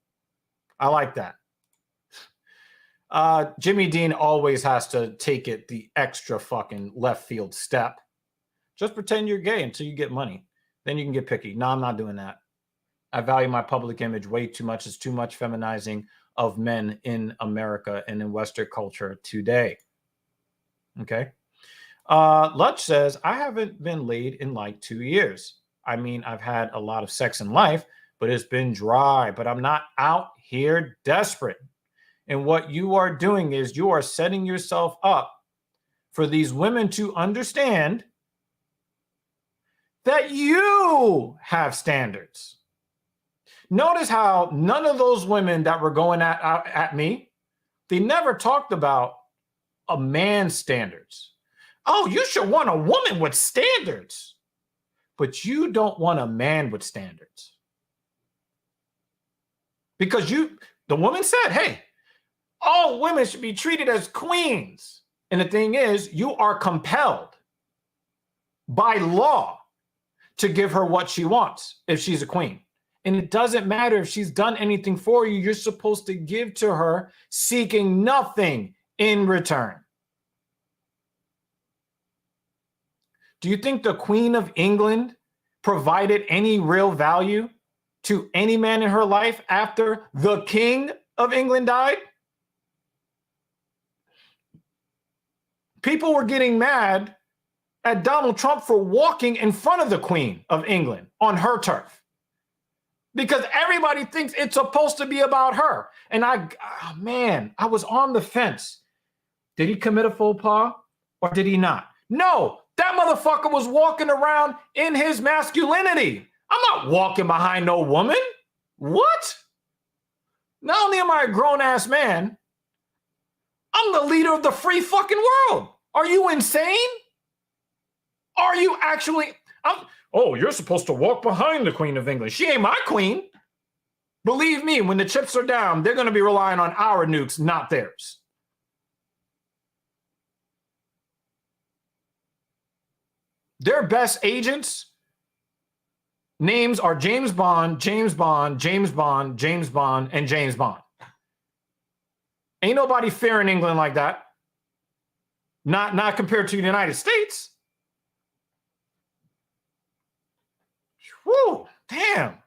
A: I like that. Jimmy Dean always has to take it the extra fucking left field step. Just pretend you're gay until you get money. Then you can get picky. No, I'm not doing that. I value my public image way too much. It's too much feminizing of men in America and in Western culture today. Okay. Lutch says, I haven't been laid in like 2 years. I mean, I've had a lot of sex in life, but it's been dry. But I'm not out here desperate. And what you are doing is you are setting yourself up for these women to understand that you have standards. Notice how none of those women that were going at me, they never talked about a man's standards. Oh, you should want a woman with standards, but you don't want a man with standards. Because the woman said, hey, all women should be treated as queens. And the thing is, you are compelled by law to give her what she wants if she's a queen. And it doesn't matter if she's done anything for you, you're supposed to give to her seeking nothing in return. Do you think the Queen of England provided any real value to any man in her life after the King of England died? People were getting mad at Donald Trump for walking in front of the Queen of England on her turf because everybody thinks it's supposed to be about her. And I was on the fence. Did he commit a faux pas or did he not? No, that motherfucker was walking around in his masculinity. I'm not walking behind no woman. What? Not only am I a grown-ass man, I'm the leader of the free fucking world. Are you insane? Are you actually? You're supposed to walk behind the Queen of England. She ain't my queen. Believe me, when the chips are down, they're going to be relying on our nukes, not theirs. Their best agents' names are James Bond, James Bond, James Bond, James Bond, and James Bond. Ain't nobody fair in England like that. Not compared to the United States. Whew, damn.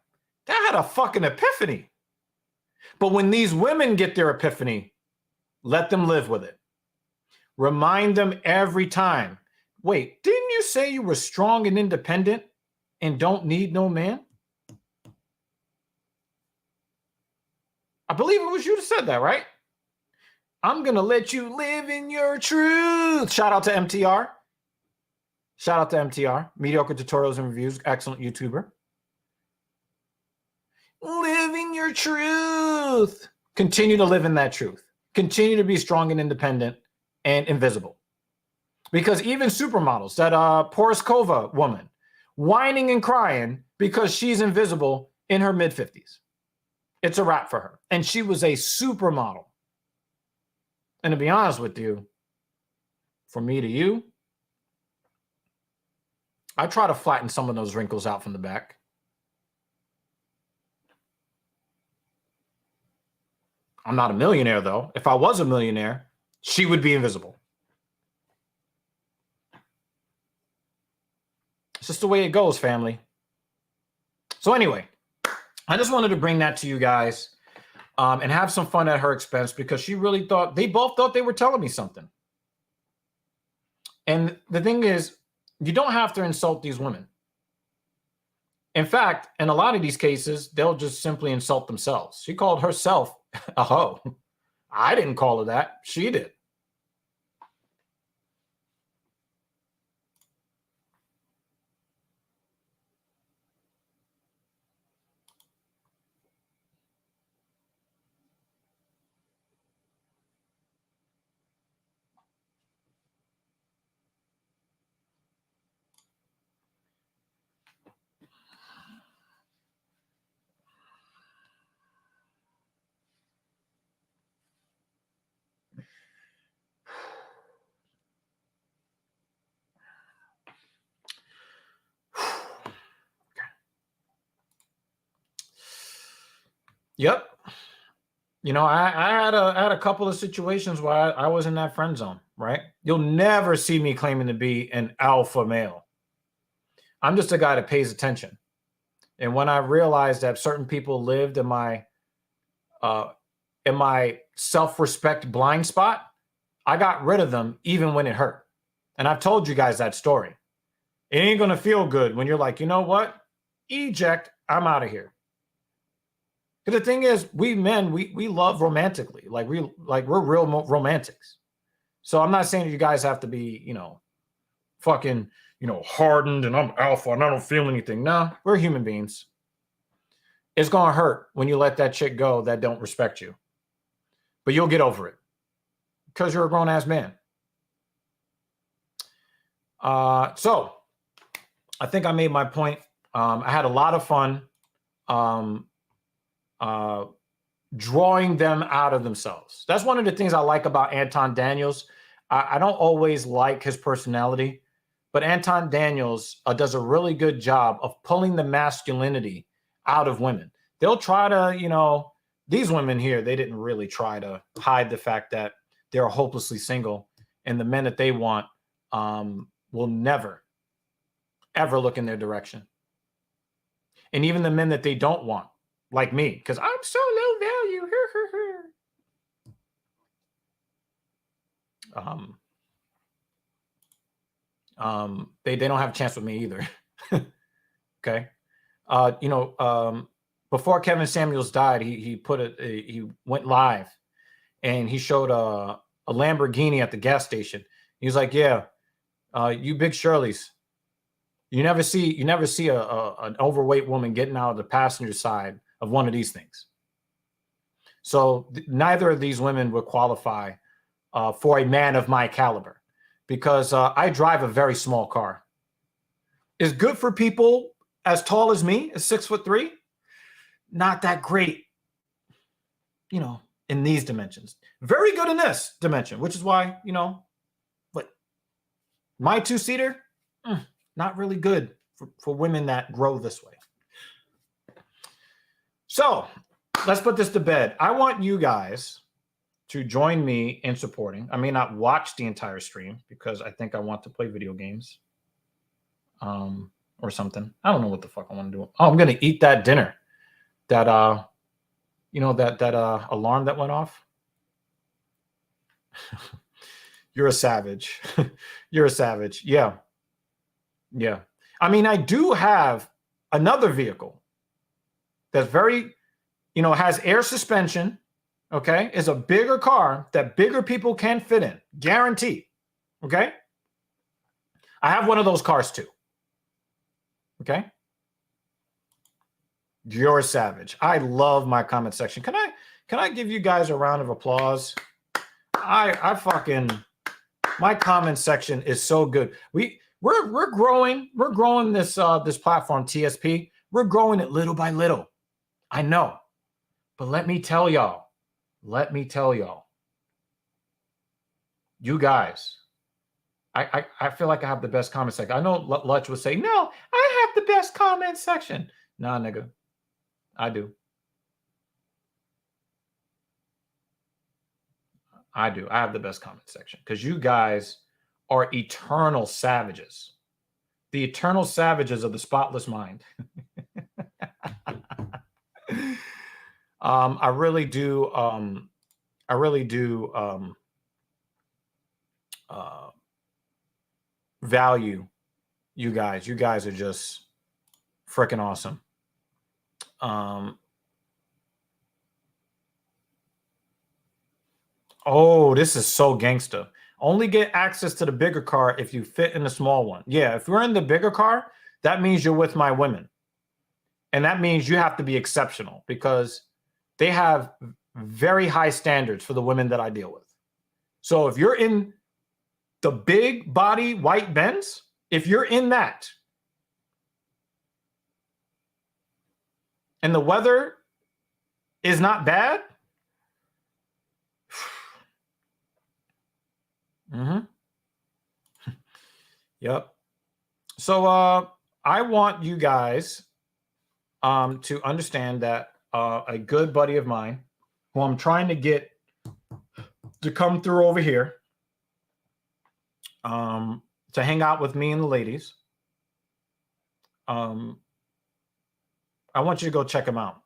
A: That had a fucking epiphany. But when these women get their epiphany, let them live with it. Remind them every time. Wait, didn't you say you were strong and independent and don't need no man? I believe it was you that said that, right? I'm going to let you live in your truth. Shout out to MTR. Shout out to MTR. Mediocre Tutorials and Reviews. Excellent YouTuber. Live in your truth. Continue to live in that truth. Continue to be strong and independent and invisible. Because even supermodels, that Poroskova woman, whining and crying because she's invisible in her mid-50s. It's a wrap for her. And she was a supermodel. And to be honest with you, from me to you, I try to flatten some of those wrinkles out from the back. I'm not a millionaire, though. If I was a millionaire, she would be invisible. It's just the way it goes, family. So anyway, I just wanted to bring that to you guys and have some fun at her expense because she really thought, they both thought they were telling me something. And the thing is, you don't have to insult these women. In fact, in a lot of these cases, they'll just simply insult themselves. She called herself a hoe. I didn't call her that. She did. Yep. You know, I had a couple of situations where I was in that friend zone, right? You'll never see me claiming to be an alpha male. I'm just a guy that pays attention. And when I realized that certain people lived in my self-respect blind spot, I got rid of them even when it hurt. And I've told you guys that story. It ain't going to feel good when you're like, you know what? Eject, I'm out of here. Because the thing is, we men, we love romantically. We're real romantics. So I'm not saying that you guys have to be, fucking, hardened and I'm alpha and I don't feel anything. No, we're human beings. It's going to hurt when you let that chick go that don't respect you. But you'll get over it because you're a grown-ass man. So I think I made my point. I had a lot of fun drawing them out of themselves. That's one of the things I like about Anton Daniels. I don't always like his personality, but Anton Daniels does a really good job of pulling the masculinity out of women. They'll try to, these women here, they didn't really try to hide the fact that they're hopelessly single, and the men that they want will never, ever look in their direction. And even the men that they don't want, like me, because I'm so low value. They don't have a chance with me either. Okay. Before Kevin Samuels died, he went live and he showed a Lamborghini at the gas station. He was like, "Yeah, you big Shirleys, you never see an overweight woman getting out of the passenger side of one of these things." So neither of these women would qualify for a man of my caliber, because I drive a very small car. It's good for people as tall as me, as 6'3". Not that great, in these dimensions. Very good in this dimension, which is why, but my two-seater, not really good for women that grow this way. So let's put this to bed. I want you guys to join me in supporting. I may not watch the entire stream because I think I want to play video games or something. I don't know what the fuck I want to do. Oh, I'm going to eat that dinner. That that alarm that went off. You're a savage. You're a savage. Yeah. Yeah. I mean, I do have another vehicle that's very, has air suspension. Okay. Is a bigger car that bigger people can fit in. Guaranteed. Okay. I have one of those cars too. Okay. You're a savage. I love my comment section. Can I give you guys a round of applause? I fucking, my comment section is so good. We're growing this this platform TSP. We're growing it little by little. I know. But let me tell y'all. You guys, I feel like I have the best comment section. I know Lutch would say, "No, I have the best comment section." Nah, nigga. I do. I have the best comment section because you guys are eternal savages. The eternal savages of the spotless mind. I really do value you guys. You guys are just freaking awesome. Oh, this is so gangster. Only get access to the bigger car if you fit in the small one. Yeah, if you're in the bigger car, that means you're with my women. And that means you have to be exceptional because they have very high standards for the women that I deal with. So if you're in the big body white Benz, if you're in that, and the weather is not bad, Yep. So I want you guys to understand that a good buddy of mine, who I'm trying to get to come through over here to hang out with me and the ladies, I want you to go check him out.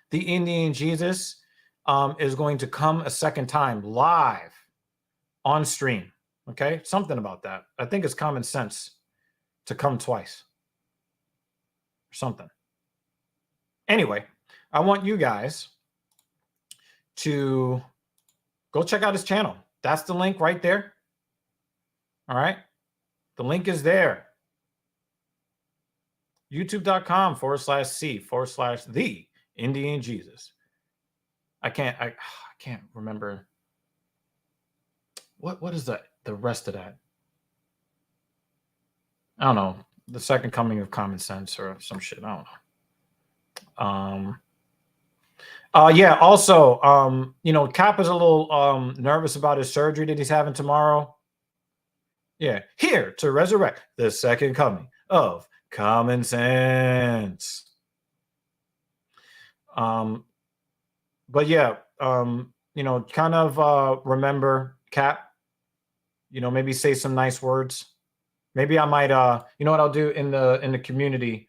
A: The Indian Jesus is going to come a second time live on stream. Okay, something about that. I think it's common sense to come twice or something. Anyway, I want you guys to go check out his channel. That's the link right there. All right. The link is there. YouTube.com/C/the Indian Jesus. I can't remember. What is the rest of that? I don't know. The second coming of common sense or some shit. I don't know. Yeah. Also, Cap is a little nervous about his surgery that he's having tomorrow. Yeah. Here to resurrect the second coming of common sense. But yeah, kind of remember Cap. Maybe say some nice words. Maybe I might you know what I'll do in the community.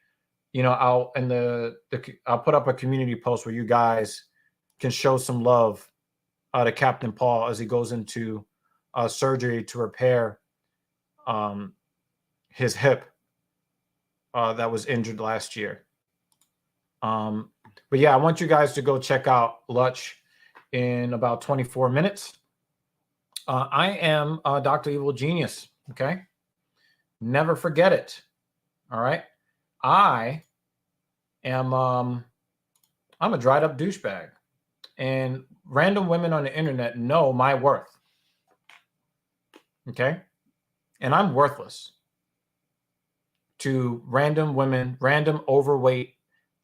A: I'll put up a community post where you guys can show some love to Captain Paul as he goes into surgery to repair his hip that was injured last year. But yeah, I want you guys to go check out Lutch in about 24 minutes. I am Dr. Evil Genius. Okay. Never forget it. All right. I am I'm a dried up douchebag. And random women on the internet know my worth. Okay. And I'm worthless to random women, random overweight,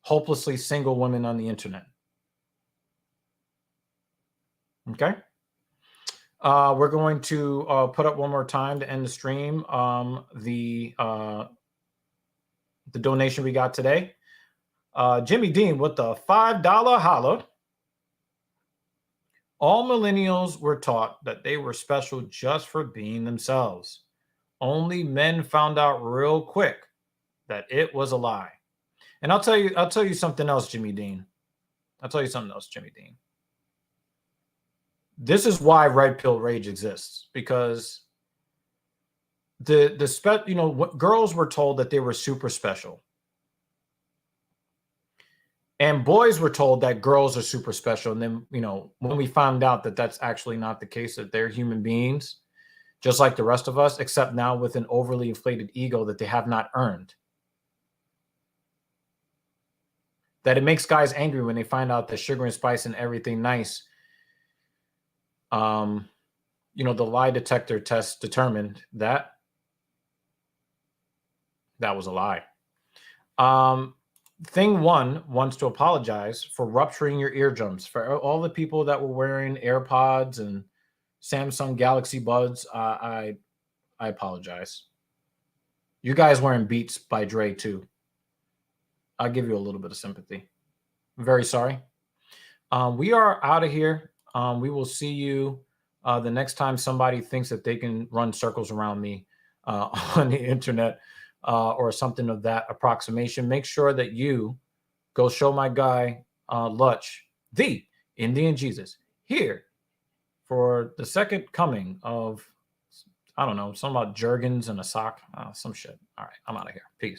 A: hopelessly single women on the internet. Okay. We're going to put up one more time to end the stream. The donation we got today. Jimmy Dean with the $5 holla. All millennials were taught that they were special just for being themselves. Only men found out real quick that it was a lie. And I'll tell you something else, Jimmy Dean. This is why red pill rage exists, because girls were told that they were super special. And boys were told that girls are super special. And then, when we found out that that's actually not the case, that they're human beings, just like the rest of us, except now with an overly inflated ego that they have not earned. That it makes guys angry when they find out that sugar and spice and everything nice, the lie detector test determined that was a lie. Thing one wants to apologize for rupturing your eardrums. For all the people that were wearing AirPods and Samsung Galaxy Buds, I apologize. You guys wearing Beats by Dre too. I'll give you a little bit of sympathy. I'm very sorry. We are out of here. We will see you the next time somebody thinks that they can run circles around me on the internet or something of that approximation. Make sure that you go show my guy Lutch, the Indian Jesus, here for the second coming of, I don't know, something about Jergens and a sock, some shit. All right, I'm out of here. Peace.